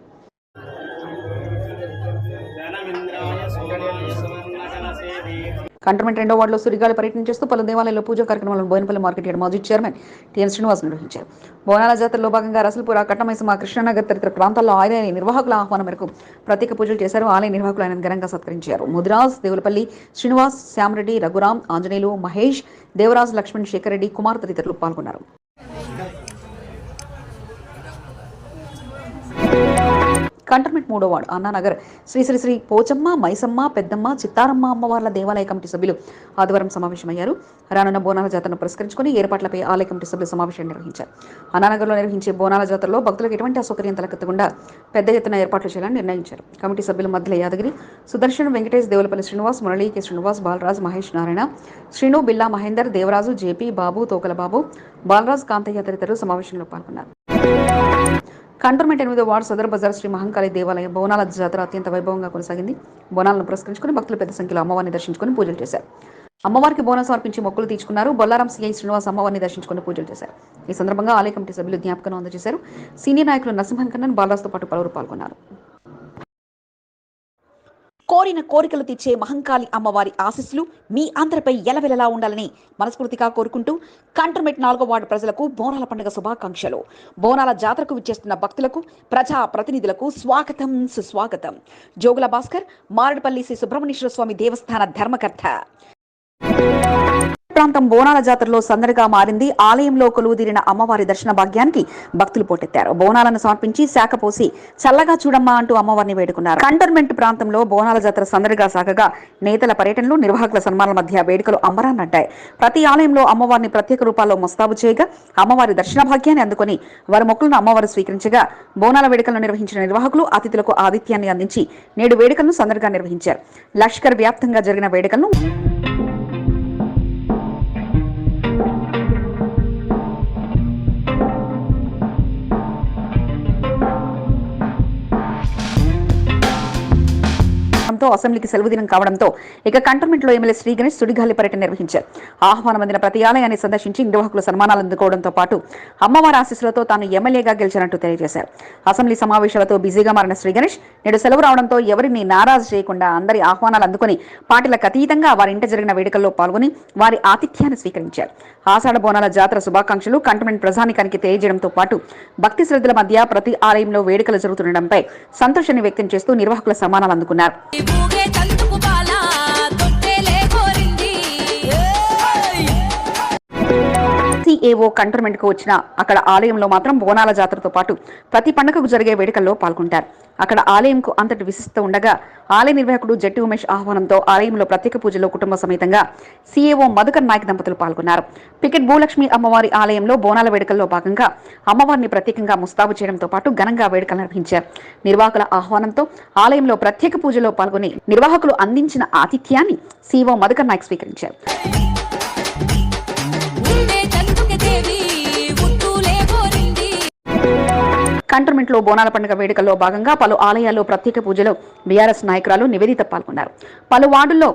కంటోన్మెంట్ 2వ వార్డులో సురిగాలి పర్యటన చేస్తూ పలు దేవాలయాల్లో పూజా కార్యక్రమాలను బోయినపల్లి మార్కెట్ యార్డ్ మాజీ చైర్మన్ టిఎన్ శ్రీనివాస్ నిర్వహించారు. బోనాల జాతరలో భాగంగా రసల్పుర, కట్టమైసమ్మ, కృష్ణానగర్ తదితర ప్రాంతాల్లో ఆలయ నిర్వాహకుల ఆహ్వానం మేరకు ప్రత్యేక పూజలు చేశారు. ఆలయ నిర్వాహకులు ఆయన ఘనంగా సత్కరించారు. ముదిరాజ్, దేవులపల్లి శ్రీనివాస్, శ్యామరెడ్డి, రఘురాం, ఆంజనేయులు, మహేష్, దేవరాజ్, లక్ష్మణ్, శేఖర్ రెడ్డి, కుమార్ తదితరులు పాల్గొన్నారు. కంటోన్మెంట్ 3వ వార్డు అన్నానగర్ శ్రీ శ్రీ శ్రీ పోచమ్మ, మైసమ్మ, పెద్దమ్మ, చిత్తారమ్మ అమ్మవార్ల దేవాలయ కమిటీ సభ్యులు ఆదివారం సమావేశమయ్యారు. రానున్న బోనాల జాతరను పురస్కరించుకుని ఏర్పాట్లపై ఆలయ కమిటీ సభ్యులు సమావేశం నిర్వహించారు. అన్నానగర్లో నిర్వహించే బోనాల జాతరలో భక్తులకు ఎటువంటి అసౌకర్యం తలెత్తకుండా పెద్ద ఎత్తున ఏర్పాట్లు చేయాలని నిర్ణయించారు. కమిటీ సభ్యులు మధ్యల యాదగిరి, సుదర్శన్, వెంకటేష్, దేవులపల్లి శ్రీనివాస్, మురళీ, కె శ్రీనివాస్, బాలరాజ్, మహేష్, నారాయణ, శ్రీను, బిల్లా, మహేందర్, దేవరాజు, జేపీ, బాబు, తోకల బాబు, బాలరాజ్, కాంతయ్య తదితరులు సమావేశంలో పాల్గొన్నారు. కంటోన్మెంట్ 8వ వార్డు సదర్ బజార్ శ్రీ మహంకాళి దేవాలయం బోనాల జాతర అత్యంత వైభవంగా కొనసాగింది. బోనాలను పురస్కరించుకుని భక్తులు పెద్ద సంఖ్యలో అమ్మవారిని దర్శించుకుని పూజలు చేశారు. అమ్మవారికి బోనం సమర్పించి మొక్కులు తీర్చుకున్నారు. బొల్లారం సిఐ శ్రీనివాస్ అమ్మవారిని దర్శించుకుని పూజలు చేశారు. ఈ సందర్భంగా ఆలయ కమిటీ సభ్యులు జ్ఞాపకం అందజేశారు. సీనియర్ నాయకులు నరసింహన్ కన్నన్, బాలరాజ్తో పాటు పలువురు పాల్గొన్నారు. కోరిన కోరికలు తీర్చే మహంకాళి అమ్మవారి ఆశీస్సులు మీ అందరిపై ఎలవెలలా ఉండాలని మనస్ఫూర్తిగా కోరుకుంటూ కంటోన్మెంట్ 4వ వార్డు ప్రజలకు బోనాల పండుగ శుభాకాంక్షలు. బోనాల జాతరకు విచ్చేస్తున్న భక్తులకు, ప్రజా ప్రతినిధులకు స్వాగతం సుస్వాగతం. జోగుల భాస్కర్, మారడపల్లి శ్రీ సుబ్రహ్మణ్యేశ్వర స్వామి దేవస్థాన ధర్మకర్త. ప్రాంతం బోనాల జాతరలో సందడిగా మారింది. ఆలయంలో కొలువుదీరిన అమ్మవారి దర్శన భాగ్యానికి భక్తులు పోటెత్తారు. బోనాలను సమర్పించి శాఖ పోసి చల్లగా చూడమ్మా అంటూ అమ్మవారిని వేడుకున్నారు. కంటోన్మెంట్ ప్రాంతంలో బోనాల జాతర సందడిగా సాగగా నేతల పర్యటనలు, నిర్వాహకుల సన్మానాల మధ్య వేడుకలు అంబరాన్నంటాయి. ప్రతి ఆలయంలో అమ్మవారిని ప్రత్యేక రూపాల్లో ముస్తాబు చేయగా అమ్మవారి దర్శన భాగ్యాన్ని అందుకొని వారి మొక్కులను అమ్మవారు స్వీకరించగా బోనాల వేడుకలను నిర్వహించిన నిర్వాహకులు అతిథులకు ఆతిథ్యాన్ని అందించి నేడు వేడుకలను సందడిగా నిర్వహించారు. లష్కర్ వ్యాప్తంగా జరిగిన వేడుకలను కావడంతో అసెంబ్లీకి సెలవు దినం కావడంతో ఇక కంటోన్మెంట్ లో ఎమ్మెల్యే శ్రీ గణేష్ సుడిగాలి పర్యటన నిర్వహించారు. ఆహ్వానం అందిన ప్రతి ఆలయాన్ని సందర్శించి నిర్వాహకులు సన్మానాలు అందుకోవడంతో పాటు అమ్మవారి ఆశీస్సులతో తాను ఎమ్మెల్యేగా గెలిచినట్టు తెలియజేశారు. అసెంబ్లీ సమావేశాలతో బిజీగా మారిన శ్రీ గణేష్ నేడు సెలవు రావడంతో ఎవరిని నారాజు చేయకుండా అందరి ఆహ్వానాలు అందుకుని పార్టీలకు అతీతంగా వారి ఇంట జరిగిన వేడుకల్లో పాల్గొని వారి ఆతిథ్యాన్ని స్వీకరించారు. ఆషాఢ బోనాల జాతర శుభాకాంక్షలు కంటోన్మెంట్ ప్రజానికానికి తెలియజేయడంతో పాటు భక్తి శ్రద్ధల మధ్య ప్రతి ఆలయంలో వేడుకలు జరుగుతుండడంపై సంతోషాన్ని వ్యక్తం చేస్తూ నిర్వాహకుల సన్మానాలు అందుకున్నారు. సిఏఓ కంటోన్మెంట్ కు వచ్చిన అక్కడ ఆలయంలో మాత్రం బోనాల జాతరతో పాటు ప్రతి పండుగకు జరిగే వేడుకల్లో పాల్గొంటారు. అక్కడ ఆలయంకు అంతటి విశిష్టత ఉండగా ఆలయ నిర్వాహకుడు జట్టి ఉమేష్ ఆహ్వానంతో ఆలయంలో ప్రత్యేక పూజలో కుటుంబ సమేతంగా సిఏఓ మధుకర్ నాయక్ దంపతులు పాల్గొన్నారు. పికెట్ భూలక్ష్మి అమ్మవారి ఆలయంలో బోనాల వేడుకల్లో భాగంగా అమ్మవారిని ప్రత్యేకంగా ముస్తాబు చేయడంతో పాటు ఘనంగా వేడుకలు నిర్వహించారు. నిర్వాహకుల ఆహ్వానంతో ఆలయంలో ప్రత్యేక పూజలో పాల్గొని నిర్వాహకులు అందించిన ఆతిథ్యాన్ని సిఓ మధుకర్ నాయక్ స్వీకరించారు. కంటోన్మెంట్ లో బోనాల పండుగ వేడుకల్లో భాగంగా పలు ఆలయాల్లో ప్రత్యేక పూజలో బీఆర్ఎస్ నాయకురాలు నివేదిత పాల్గొన్నారు. పలు వార్డుల్లో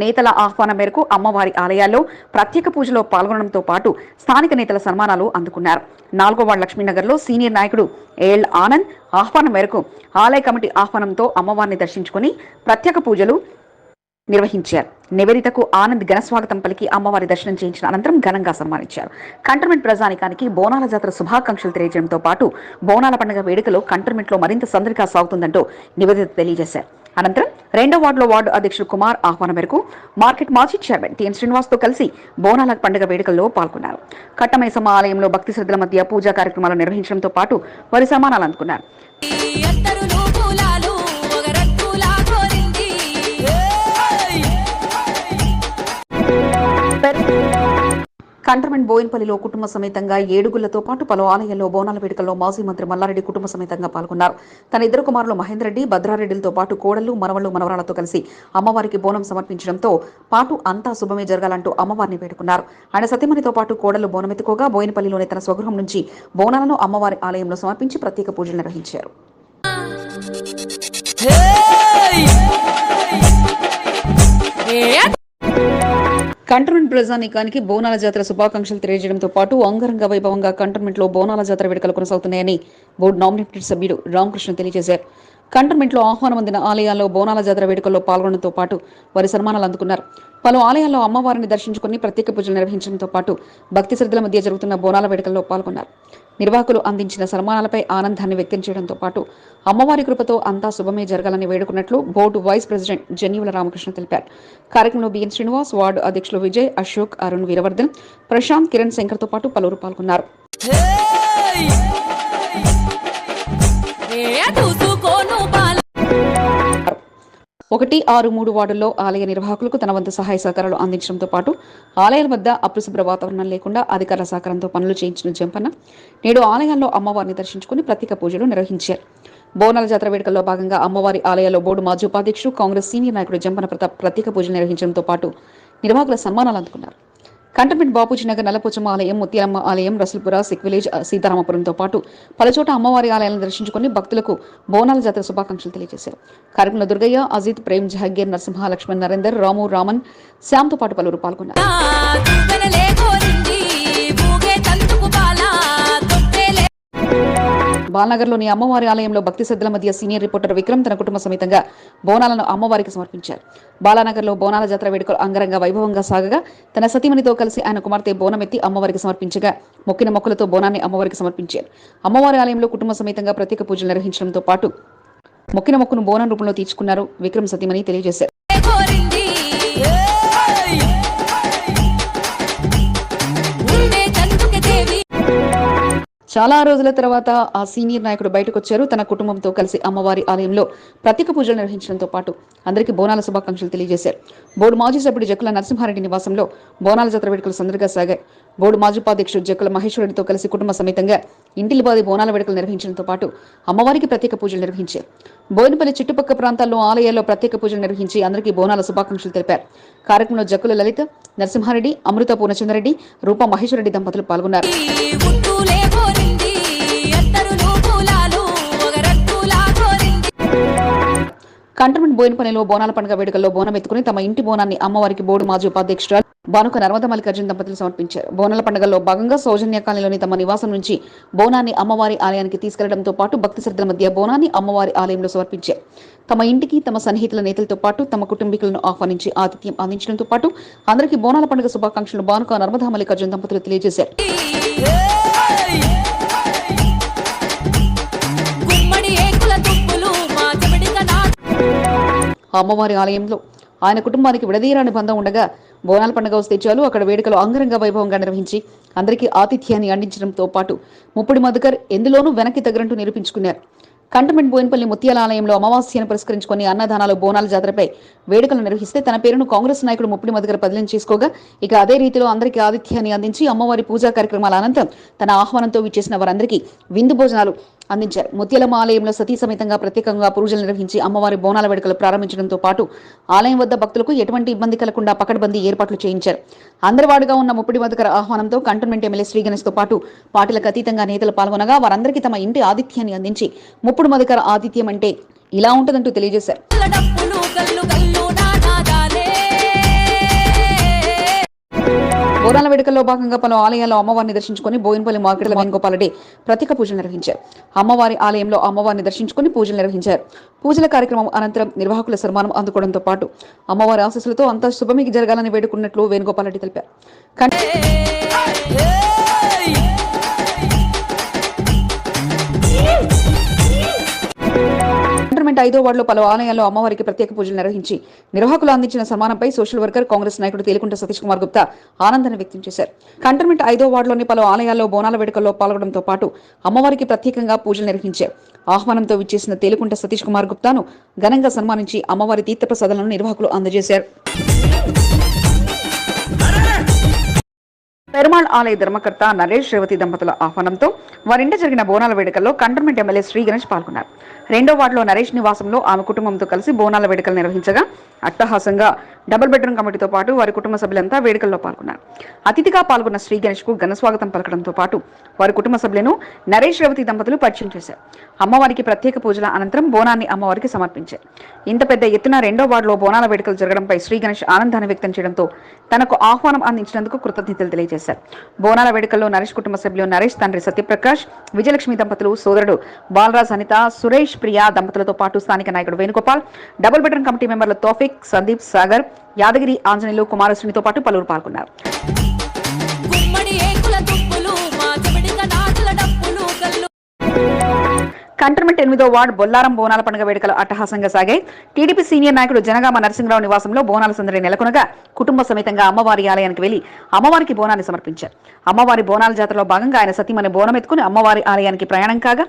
నేతల ఆహ్వానం మేరకు అమ్మవారి ఆలయాల్లో ప్రత్యేక పూజలో పాల్గొనడంతో పాటు స్థానిక నేతల సన్మానాలు అందుకున్నారు. 4వ వార్డు లక్ష్మీనగర్ లో సీనియర్ నాయకుడు ఏఎల్ ఆనంద్ ఆహ్వానం మేరకు ఆలయ కమిటీ ఆహ్వానంతో అమ్మవారిని దర్శించుకుని ప్రత్యేక పూజలు నిర్వహించారు. నివేదితకు ఆనంద్ ఘనస్వాగతం పలికి అమ్మవారి దర్శనం చేయించిన అనంతరం ఘనంగా సన్మానించారు. కంటోన్మెంట్ ప్రజానికానికి బోనాల జాతర శుభాకాంక్షలు తెలియజేయడంతో పాటు బోనాల పండుగ వేడుకలు కంటోన్మెంట్ లో మరింత సందడిగా సాగుతుందంటూ నివేదిత తెలియజేశారు. అనంతరం 2వ వార్డులో వార్డు అధ్యక్షుడు కుమార్ ఆహ్వానం మేరకు మార్కెట్ మాజీ చైర్మన్ టిఎన్ శ్రీనివాస్ తో కలిసి బోనాల పండుగ వేడుకల్లో పాల్గొన్నారు. కట్టమైసమ్మ ఆలయంలో భక్తి శ్రద్ధల మధ్య పూజా కార్యక్రమాలు నిర్వహించడంతో పాటు వారి సన్మానాలు అందుకున్నారు. కంటోన్మెంట్ బోయినపల్లిలో కుటుంబ సమేతంగా ఏడుగుళ్లతో పాటు పలు ఆలయాల్లో బోనాల వేడుకల్లో మాజీ మంత్రి మల్లారెడ్డి కుటుంబ సమేతంగా పాల్గొన్నారు. తన ఇద్దరు కుమారులు మహేందర్ రెడ్డి, భద్రారెడ్డిలతో పాటు కోడళ్లు, మనవళ్లు, మనవరాలతో కలిసి అమ్మవారికి బోనం సమర్పించడంతో పాటు అంతా శుభమే జరగాలంటూ అమ్మవారిని వేడుకున్నారు. ఆయన సతీమణితో పాటు కోడళ్లు బోనమెత్తుకోగా బోయినపల్లిలోని తన స్వగృహం నుంచి బోనాలను అమ్మవారి ఆలయంలో సమర్పించి ప్రత్యేక పూజలు నిర్వహించారు. కంటోన్మెంట్ ప్రజానీకానికి బోనాల జాతర శుభాకాంక్షలు తెలియజేయడంతో పాటు అంగరంగ వైభవంగా కంటోన్మెంట్ లో బోనాల జాతర వేడుకలు కొనసాగుతున్నాయని బోర్డు నామినేటెడ్ సభ్యుడు రామకృష్ణ తెలియజేశారు. కంటోన్మెంట్ లో ఆహ్వానం అందిన ఆలయాల్లో బోనాల జాతర వేడుకల్లో పాల్గొనడంతో పాటు వారి సన్మానాలు అందుకున్నారు. పలు ఆలయాల్లో అమ్మవారిని దర్శించుకుని ప్రత్యేక పూజలు నిర్వహించడంతో పాటు భక్తి శ్రద్ధల మధ్య జరుగుతున్న బోనాల వేడుకల్లో పాల్గొన్నారు. నిర్వాహకులు అందించిన సన్మానాలపై ఆనందాన్ని వ్యక్తం చేయడంతో పాటు అమ్మవారి కృపతో అంతా శుభమే జరగాలని వేడుకున్నట్లు బోర్డు వైస్ ప్రెసిడెంట్ జన్యువుల రామకృష్ణ తెలిపారు. కార్యక్రమంలో బిఎన్ శ్రీనివాస్, వార్డు అధ్యక్షులు విజయ్, అశోక్, అరుణ్, వీరవర్ధన్, ప్రశాంత్, కిరణ్ శంకర్ తో పాటు పలువురు పాల్గొన్నారు. 1-6-3 వార్డుల్లో ఆలయ నిర్వాహకులకు తన వంతు సహాయ సహకారాలు అందించడంతో పాటు ఆలయాల వద్ద అపరిశుభ్ర వాతావరణం లేకుండా అధికారుల సహకారంతో పనులు చేయించిన జంపన్న నేడు ఆలయాల్లో అమ్మవారిని దర్శించుకుని ప్రత్యేక పూజలు నిర్వహించారు. బోనాల జాతర వేడుకల్లో భాగంగా అమ్మవారి ఆలయాల్లో బోర్డు మాజీ ఉపాధ్యక్షుడు, కాంగ్రెస్ సీనియర్ నాయకుడు జంపన్న ప్రతాప్ ప్రత్యేక పూజలు నిర్వహించడంతో పాటు నిర్వాహకుల సన్మానాలు అందుకున్నారు. కంటోన్మెంట్ బాపూజీ నగర్ నల్లపోచమ్మ ఆలయం, ముత్యాలమ్మ ఆలయం, రసల్పుర, సిక్ విలేజ్, సీతారామపురంతో పాటు పలుచోట అమ్మవారి ఆలయాలను దర్శించుకుని భక్తులకు బోనాల జాతర శుభాకాంక్షలు తెలియజేశారు. కార్యక్రమంలో దుర్గయ్య, అజిత్, ప్రేమ్, జహగీర్, నరసింహ, లక్ష్మణ్, నరేందర్, రాము, రామన్, శ్యామ్ తో పాటు పలువురు పాల్గొన్నారు. బాలనగర్లోని అమ్మవారి ఆలయంలో భక్తి శ్రద్ధల మధ్య సీనియర్ రిపోర్టర్ విక్రమ్ తన కుటుంబ సమేతంగా బోనాలను అమ్మవారికి సమర్పించారు. బాలానగర్లో బోనాల జాతర వేడుకలు అంగరంగ వైభవంగా సాగగా తన సతీమణితో కలిసి ఆయన కుమార్తె బోనమెత్తి అమ్మవారికి సమర్పించగా మొక్కిన మొక్కలతో బోనాన్ని అమ్మవారికి సమర్పించారు. అమ్మవారి ఆలయంలో కుటుంబ సమేతంగా ప్రత్యేక పూజలు నిర్వహించడంతో పాటు మొక్కిన మొక్కును బోనం రూపంలో తీర్చుకున్నారు విక్రమ్ సతీమణి తెలియజేశారు. చాలా రోజుల తర్వాత ఆ సీనియర్ నాయకుడు బయటకు వచ్చారు. తన కుటుంబంతో కలిసి అమ్మవారి ఆలయంలో ప్రత్యేక పూజలు నిర్వహించడంతో పాటు అందరికీ బోనాల శుభాకాంక్షలు తెలియజేశారు. బోర్డు మాజీ సభ్యుడు జక్కుల నరసింహారెడ్డి నివాసంలో బోనాల జాతర వేడుకలు సందడిగా సాగాయి. బోర్డు మాజీ ఉపాధ్యక్షుడు జక్కుల మహేశ్వరరెడ్డితో కలిసి కుటుంబ సమేతంగా ఇంటిలిపాది బోనాల వేడుకలు నిర్వహించడంతో పాటు అమ్మవారికి ప్రత్యేక పూజలు నిర్వహించారు. బోయినపల్లి చుట్టుపక్కల ప్రాంతాల్లో ఆలయాల్లో ప్రత్యేక పూజలు నిర్వహించి అందరికీ బోనాల శుభాకాంక్షలు తెలిపారు. కార్యక్రమంలో జక్కుల లలిత, నరసింహారెడ్డి, అమృత పూర్ణచంద్రరెడ్డి, రూపా మహేశ్వరరెడ్డి దంపతులు పాల్గొన్నారు. కంటోన్మెంట్ బోయినపల్లిలో బోనాల పండుగ వేడుకల్లో బోనం ఎత్తుకుని తమ ఇంటి బోనాన్ని అమ్మవారికి బోర్డు మాజీ ఉపాధ్యక్షురాలు బానుక నర్మద మల్లికార్జున దంపతులు సమర్పించారు. బోనాల పండుగల్లో భాగంగా సౌజన్య కాలనీలోని తమ నివాసం నుంచి బోనాన్ని అమ్మవారి ఆలయానికి తీసుకెళ్లడంతో పాటు భక్తి శ్రద్ధల మధ్య బోనాన్ని అమ్మవారి ఆలయంలో సమర్పించారు. తమ ఇంటికి తమ సన్నిహితుల నేతలతో పాటు తమ కుటుంబీకులను ఆహ్వానించి ఆతిథ్యం అందించడంతో పాటు అందరికీ బోనాల పండుగ శుభాకాంక్షలు బానుక నర్మద మల్లికార్జున దంపతులు తెలియజేశారు. అమ్మవారి ఆలయంలో ఆయన కుటుంబానికి విడదీయరాని బంధం ఉండగా బోనాల పండుగ వస్తే చాలు అక్కడ వేడుకలు అంగరంగ వైభవంగా నిర్వహించి అందరికీ ఆతిథ్యాన్ని అందించడంతో పాటు ముప్పుడి మధుకర్ ఎందులోనూ వెనక్కి తగ్గరంటూ నిరూపించుకున్నారు. కంటోన్మెంట్ బోయినపల్లి ముత్యాల ఆలయంలో అమావాస్యను పురస్కరించుకుని అన్నదానాలు బోనాల జాతరపై వేడుకలు నిర్వహిస్తే తన పేరును కాంగ్రెస్ నాయకుడు ముప్పుడి మధుకర్ బదిలీ చేసుకోగా ఇక అదే రీతిలో అందరికీ ఆతిథ్యాన్ని అందించి అమ్మవారి పూజా కార్యక్రమాల అనంతరం తన ఆహ్వానంతో విచ్చేసిన వారందరికీ విందు భోజనాలు అందించారు. ముత్యాలమ్మ ఆలయంలో సతీ సమేతంగా ప్రత్యేకంగా పూజలు నిర్వహించి అమ్మవారి బోనాల వేడుకలు ప్రారంభించడంతో పాటు ఆలయం వద్ద భక్తులకు ఎటువంటి ఇబ్బంది కలగకుండా పకడ్బందీ ఏర్పాట్లు చేయించారు. అందరివాడుగా ఉన్న ముప్పుడి మధుకర్ ఆహ్వానంతో కంటోన్మెంట్ ఎమ్మెల్యే శ్రీ గణేష్ తో పాటు పార్టీలకు అతీతంగా నేతలు పాల్గొనగా వారందరికీ తమ ఇంటి ఆతిథ్యాన్ని అందించి ముప్పుడి మధుకర్ ఆతిథ్యం అంటే ఇలా ఉంటుందంటూ తెలియజేశారు. బోనాల వేడుకల్లో భాగంగా పలు ఆలయాల్లో అమ్మవారిని దర్శించుకుని బోయినపల్లి మార్కెట్ వేణుగోపాల్ ప్రత్యేక పూజలు నిర్వహించారు. అమ్మవారి ఆలయంలో అమ్మవారిని దర్శించుకుని పూజలు నిర్వహించారు. పూజల కార్యక్రమం అనంతరం నిర్వాహకుల సన్మానం అందుకోవడంతో పాటు అమ్మవారి ఆశీస్సులతో అంతా శుభమికి జరగాలని వేడుకున్నట్లు వేణుగోపాల్ తెలిపారు. కంటోన్మెంట్ 5వ వార్డులో పలు ఆలయాల్లో అమ్మవారికి ప్రత్యేక పూజలు నిర్వహించి నిర్వాహకులు అందించిన సన్మానంపై సోషల్ వర్కర్ కాంగ్రెస్ నాయకుడు తేలికుంట సతీష్ కుమార్ గుప్తా ఆనందాన్ని వ్యక్తం చేశారు. కంటోన్మెంట్ 5వ వార్డులోని పలు ఆలయాల్లో బోనాల వేడుకల్లో పాల్గొనడంతో పాటు అమ్మవారికి ప్రత్యేకంగా పూజలు నిర్వహించారు. ఆహ్వానంతో విచ్చేసిన తేలికుంట సతీష్ కుమార్ గుప్తాను ఘనంగా సన్మానించి అమ్మవారి తీర్థప్రసాదాలను నిర్వాహకులు అందజేశారు. పెరుమాళ్ ఆలయ ధర్మకర్త నరేష్ రేవతి దంపతుల ఆహ్వానంతో వారింట జరిగిన బోనాల వేడుకల్లో కంటోన్మెంట్ ఎమ్మెల్యే శ్రీ గణేష్ పాల్గొన్నారు. 2వ వార్డులో నరేష్ నివాసంలో ఆమె కుటుంబంతో కలిసి బోనాల వేడుకలు నిర్వహించగా అట్టహాసంగా డబుల్ బెడ్రూమ్ కమిటీతో పాటు వారి కుటుంబ సభ్యులంతా వేడుకల్లో పాల్గొన్నారు. అతిథిగా పాల్గొన్న శ్రీ గణేష్ కు ఘన స్వాగతం పలకడంతో పాటు వారి కుటుంబ సభ్యులను నరేష్ రేవతి దంపతులు పరిచయం చేశారు. అమ్మవారికి ప్రత్యేక పూజల అనంతరం బోనాన్ని అమ్మవారికి సమర్పించారు. ఇంత పెద్ద ఎత్తున 2వ వార్డులో బోనాల వేడుకలు జరగడంపై శ్రీ గణేష్ ఆనందాన్ని వ్యక్తం చేయడంతో తనకు ఆహ్వానం అందించినందుకు కృతజ్ఞతలు తెలియజేశారు. బోనాల వేడుకల్లో నరేష్ కుటుంబ సభ్యులు నరేష్ తండ్రి సత్యప్రకాష్, విజయలక్ష్మి దంపతులు, సోదరుడు బాలరాజ్ అనిత, సురేష్ ప్రియా దంపతులతో పాటు స్థానిక నాయకుడు వేణుగోపాల్, డబుల్ బెడ్రూమ్ కమిటీ మెంబర్లు తోఫిక్, సందీప్, సాగర్, యాదగిరి, ఆంజనేయులు, కుమారశ్రీనితో పాటు పలువురు పాల్గొన్నారు. కంటోన్మెంట్ 8వ వార్డు బొల్లారం బోనాల పండుగ వేడుకలు అట్టహాసంగా సాగాయి. టీడీపీ సీనియర్ నాయకుడు జనగామ నరసింహరావు నివాసంలో బోనాల సందడి నెలకొనగా కుటుంబ సమేతంగా అమ్మవారి ఆలయానికి వెళ్లి అమ్మవారికి బోనాన్ని సమర్పించారు. అమ్మవారి బోనాల జాతరలో భాగంగా ఆయన సతీమణి బోనం ఎత్తుకుని అమ్మవారి ఆలయానికి ప్రయాణం కాగా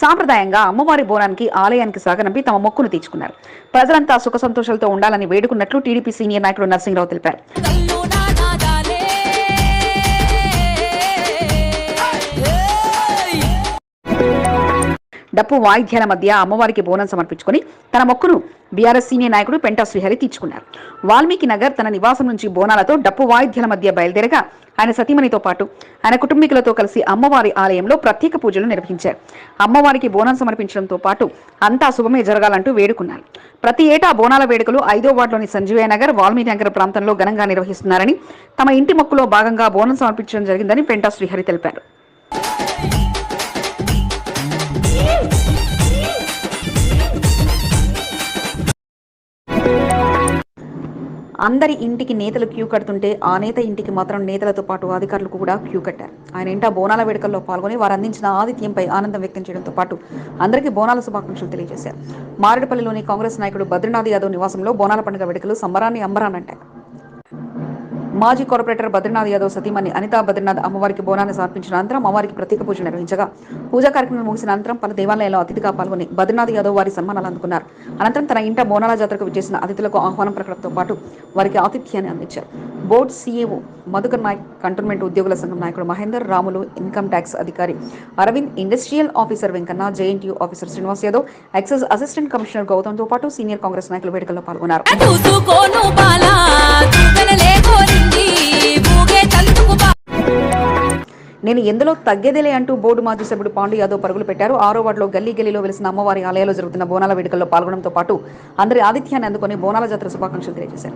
సాంప్రదాయంగా అమ్మవారి బోనానికి ఆలయానికి సాగనంపి తమ మొక్కును తీర్చుకున్నారు. ప్రజలంతా సుఖ సంతోషాలతో ఉండాలని వేడుకున్నట్లు టీడీపీ సీనియర్ నాయకుడు నరసింహరావు తెలిపారు. డప్పు వాయిద్యాల మధ్య అమ్మవారికి బోనం సమర్పించుకుని తన మొక్కును బీఆర్ఎస్ సీనియర్ నాయకుడు పెంటా శ్రీహరి తీర్చుకున్నారు. వాల్మీకి నగర్ తన నివాసం నుంచి బోనాలతో డప్పు వాయిద్యాల మధ్య బయలుదేరగా ఆయన సతీమణితో పాటు ఆయన కుటుంబీకులతో కలిసి అమ్మవారి ఆలయంలో ప్రత్యేక పూజలు నిర్వహించారు. అమ్మవారికి బోనం సమర్పించడంతో పాటు అంతా శుభమే జరగాలంటూ వేడుకున్నారు. ప్రతి ఏటా బోనాల వేడుకలు 5వ వార్డులోని సంజీవయ్య నగర్, వాల్మీకి నగర్ ప్రాంతంలో ఘనంగా నిర్వహిస్తున్నారని, తమ ఇంటి మొక్కులో భాగంగా బోనం సమర్పించడం జరిగిందని పెంటా శ్రీహరి తెలిపారు. అందరి ఇంటికి నేతలు క్యూ కడుతుంటే ఆ నేత ఇంటికి మాత్రం నేతలతో పాటు అధికారులకు కూడా క్యూ కట్టారు. ఆయన ఇంట బోనాల వేడుకల్లో పాల్గొని వారు అందించిన ఆతిథ్యంపై ఆనందం వ్యక్తం చేయడంతో పాటు అందరికీ బోనాల శుభాకాంక్షలు తెలియజేశారు. మారేడుపల్లిలోని కాంగ్రెస్ నాయకుడు బద్రీనాథ్ యాదవ్ నివాసంలో బోనాల పండుగ వేడుకలు సంబరాన్ని అంబరానంటాయి. మాజీ కార్పొరేటర్ బద్రీనాథ్ యాదవ్ సతీమణి అనితా బద్రీనాథ్ అమ్మవారికి బోనాన్ని సమర్పించిన అనంతరం అమ్మవారికి ప్రత్యేక పూజలు నిర్వహించగా పూజా కార్యక్రమం ముగిసిన అనంతరం పలు దేవాలయాల్లో అతిథిగా పాల్గొని బద్రీనాథ్ యాదవ్ వారి సన్మానాలు అందుకున్నారు. అనంతరం తన ఇంట బోనాల జాతరకు విచ్చేసిన అతిథులకు ఆహ్వానం పలకడంతో పాటు వారికి ఆతిథ్యాన్ని అందించారు. Board CEO Madhukar Nayak, cantonment ఉద్యోగుల సంఘం నాయకుడు మహేందర్, రాములు, ఇన్కమ్ ట్యాక్స్ అధికారి Aravind, industrial officer Venkanna, JNTU officer Srinivas Yadav, excise assistant commissioner గౌతమ్తో పాటు సీనియర్ కాంగ్రెస్ నాయకులు వేడుకల్లో పాల్గొన్నారు. నేను ఎందులో తగ్గేదేలే అంటూ బోర్డు మాజీ సభ్యుడు పాండు యాదవ్ పరుగులు పెట్టారు. 6వ వార్డులో గల్లీ గల్లీలో వెలిసిన అమ్మవారి ఆలయాల్లో జరుగుతున్న బోనాల వేడుకల్లో పాల్గొనడంతో పాటు అందరి ఆతిథ్యాన్ని అందుకుని బోనాల జాతర శుభాకాంక్షలు తెలియజేశారు.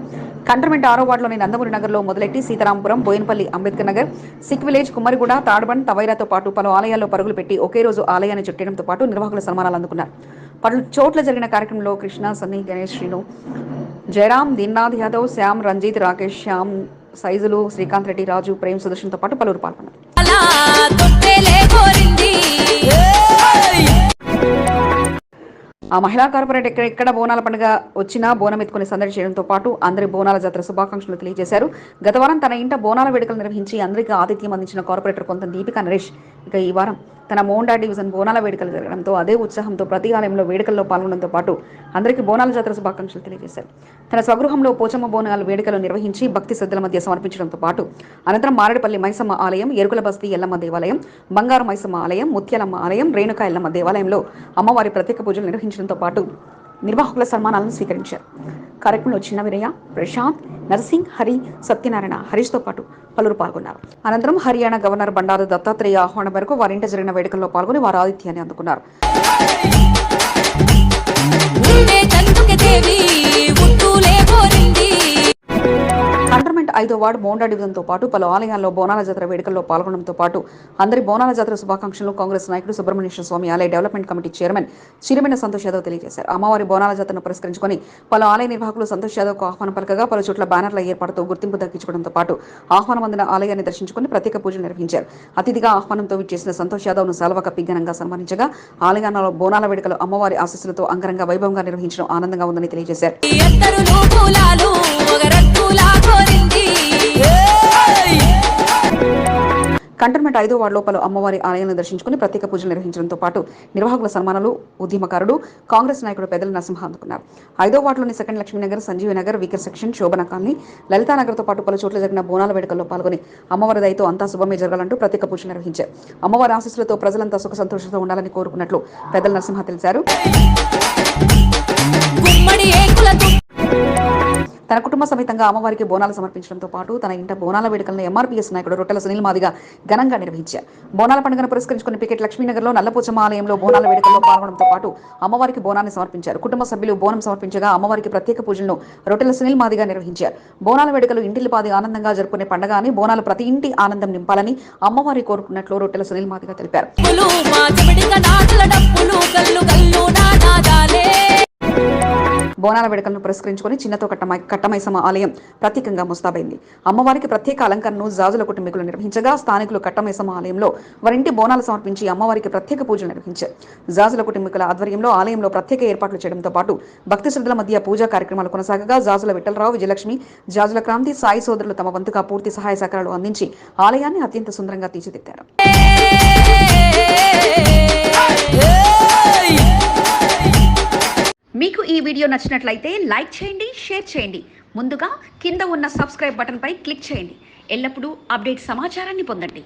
కంటోన్మెంట్ 6వ వార్డులోని నందమూరి నగర్లో మొదలెట్టి సీతారాంపురం, బోయినపల్లి, అంబేద్కర్ నగర్, సిక్ విలేజ్, కుమ్మరిగూడ, తాడ్బండ్, తవైరాతో పాటు పలు ఆలయాల్లో పరుగులు పెట్టి ఒకే రోజు ఆలయాన్ని చుట్టడంతో పాటు నిర్వాహకుల సన్మానాలు అందుకున్నారు. పలు చోట్ల జరిగిన కార్యక్రమంలో కృష్ణ, సన్నీ, గణేష్, శ్రీను, జయరాం, దీన్నాథ్ యాదవ్, శ్యామ్, రంజిత్, రాకేష్, శ్యామ్, సైజులు, శ్రీకాంత్ రెడ్డి, రాజు, ప్రేమ్, సుదర్శన్తో పాటు పలువురు పాల్గొన్నారు. ఆ మహిళా కార్పొరేట్ ఎక్కడ బోనాల పండుగ వచ్చినా బోనం ఎత్తుకుని సందడి చేయడంతో పాటు అందరి బోనాల జాతర శుభాకాంక్షలు తెలియజేశారు. గత వారం తన ఇంట బోనాల వేడుకలు నిర్వహించి అందరికీ ఆతిథ్యం అందించిన కార్పొరేటర్ కొంత దీపికా నరేష్ ఇక ఈ వారం తన మోండా డివిజన్ బోనాల వేడుకలు జరగడంతో అదే ఉత్సాహంతో ప్రతి ఆలయంలో వేడుకల్లో పాల్గొనడంతో పాటు అందరికీ బోనాల జాతర శుభాకాంక్షలు తెలియజేశారు. తన స్వగృహంలో పోచమ్మ బోనాల వేడుకలు నిర్వహించి భక్తి శ్రద్ధల మధ్య సమర్పించడంతో పాటు అనంతరం మారేడుపల్లి మైసమ్మ ఆలయం, ఎరుకుల బస్తీ ఎల్లమ్మ దేవాలయం, బంగారు మైసమ్మ ఆలయం, ముత్యాలమ్మ ఆలయం, రేణుకా ఎల్లమ్మ దేవాలయంలో అమ్మవారి ప్రత్యేక పూజలు నిర్వహించడంతో పాటు నిర్వాహకుల సన్మానాలను స్వీకరించారు. కార్యక్రమంలో చిన్న వీరయ్య, ప్రశాంత్, నర్సింగ్, హరి, సత్యనారాయణ, హరీష్తో పాటు పలువురు పాల్గొన్నారు. అనంతరం హర్యానా గవర్నర్ బండారు దత్తాత్రేయ ఆహ్వానం మేరకు వారింట జరిగిన వేడుకల్లో పాల్గొని వారి ఆతిథ్యాన్ని అందుకున్నారు. కంటోన్మెంట్ 5వ వార్డు మోండా డివిజన్తో పాటు పలు ఆలయాల్లో బోనాల జాతర వేడుకల్లో పాల్గొనడంతో పాటు అందరి బోనాల జాతర శుభాకాంక్షలు కాంగ్రెస్ నాయకుడు సుబ్రహ్మణ్యేశ్వర స్వామి ఆలయ development committee chairman Chirimena Santosh Yadav తెలియజేశారు. అమ్మవారి బోనాల జాతరను పురస్కరించుకొని పలు ఆలయ నిర్వాహకులు సంతోష్ యాదవ్కు ఆహ్వానం పలకగా పలు చోట్ల బ్యానర్ల ఏర్పాటుతో గుర్తింపు దక్కించుకోవడంతో పాటు ఆహ్వానం అందిన ఆలయాన్ని దర్శించుకుని ప్రత్యేక పూజలు నిర్వహించారు. అతిథిగా ఆహ్వానంతో విచ్చేసిన సంతోష్ యాదవ్ను శాల్వ కప్పి ఘనంగా సన్మానించగా ఆలయాల్లో బోనాల వేడుకలు అమ్మవారి ఆశీస్సులతో అంగరంగ వైభవంగా నిర్వహించడం ఆనందంగా ఉందని తెలియజేశారు. కంటోన్మెంట్ 5వ వార్డులో పలు అమ్మవారి ఆలయాలను దర్శించుకుని ప్రత్యేక పూజలు నిర్వహించడంతో పాటు నిర్వాహకుల సన్మానాలు ఉద్యమకారుడు కాంగ్రెస్ నాయకుడు పెద్దల నరసింహ అందుకున్నారు. 5వ వార్డులోని second Lakshminagar, Sanjeevanagar, weaker section, Shobhana colony, లలితానగర్తో పాటు పలు చోట్ల జరిగిన బోనాల వేడుకల్లో పాల్గొని అమ్మవారి దయతో అంతా శుభమే జరగాలంటూ ప్రత్యేక పూజలు నిర్వహించారు. అమ్మవారి ఆశీస్సులతో ప్రజలంతా సుఖ సంతోషంతో ఉండాలని కోరుకున్నట్లు పెద్దల నరసింహ తెలిపారు. తన కుటుంబ సమేతంగా అమ్మవారికి బోనాలు సమర్పించడంతో పాటు తన ఇంట బోనాల వేడుకలను ఎంఆర్పీఎస్ నాయకుడు రొట్టెల సునీల్ మాదిగా ఘనంగా నిర్వహించారు. బోనాల పండుగను పురస్కరించుకుని పికెట్ లక్ష్మీనగర్లో నల్లపోచమ్మ ఆలయంలో బోనాల వేడుకల్లో పాల్గొనడంతో పాటు అమ్మవారికి బోనాన్ని సమర్పించారు. కుటుంబ సభ్యులు బోనం సమర్పించగా అమ్మవారికి ప్రత్యేక పూజలను రొట్టెల సునీల్ మాదిగా నిర్వహించారు. బోనాల వేడుకలు ఇంటిల్లిపాది ఆనందంగా జరుపుకునే పండుగ అని బోనాలు ప్రతి ఇంటి ఆనందం నింపాలని అమ్మవారి కోరుకున్నట్లు రొట్టెల సునీల్ మాదిగా తెలిపారు. బోనాల వేడుకలను పురస్కరించుకుని చిన్నతో కట్టమైసమ్మ ఆలయం ప్రత్యేకంగా ముస్తాబైంది. అమ్మవారికి ప్రత్యేక అలంకరణను జాజుల కుటుంబీకులు నిర్వహించగా స్థానికులు కట్టమైసమ్మ ఆలయంలో వారింటి బోనాలు సమర్పించి అమ్మవారికి ప్రత్యేక పూజలు నిర్వహించారు. జాజుల కుటుంబీకుల ఆధ్వర్యంలో ఆలయంలో ప్రత్యేక ఏర్పాట్లు చేయడంతో పాటు భక్తి శ్రద్ధల మధ్య పూజా కార్యక్రమాలు కొనసాగగా జాజుల విఠలరావు, విజయలక్ష్మి, జాజుల క్రాంతి, సాయి సోదరులు తమ వంతుగా పూర్తి సహాయ సహకారాలు అందించి ఆలయాన్ని అత్యంత సుందరంగా తీర్చిదిద్దారు. మీకు ఈ వీడియో నచ్చినట్లయితే లైక్ చేయండి, షేర్ చేయండి. ముందుగా కింద ఉన్న సబ్స్క్రైబ్ బటన్పై క్లిక్ చేయండి. ఎల్లప్పుడూ అప్డేట్ సమాచారాన్ని పొందండి.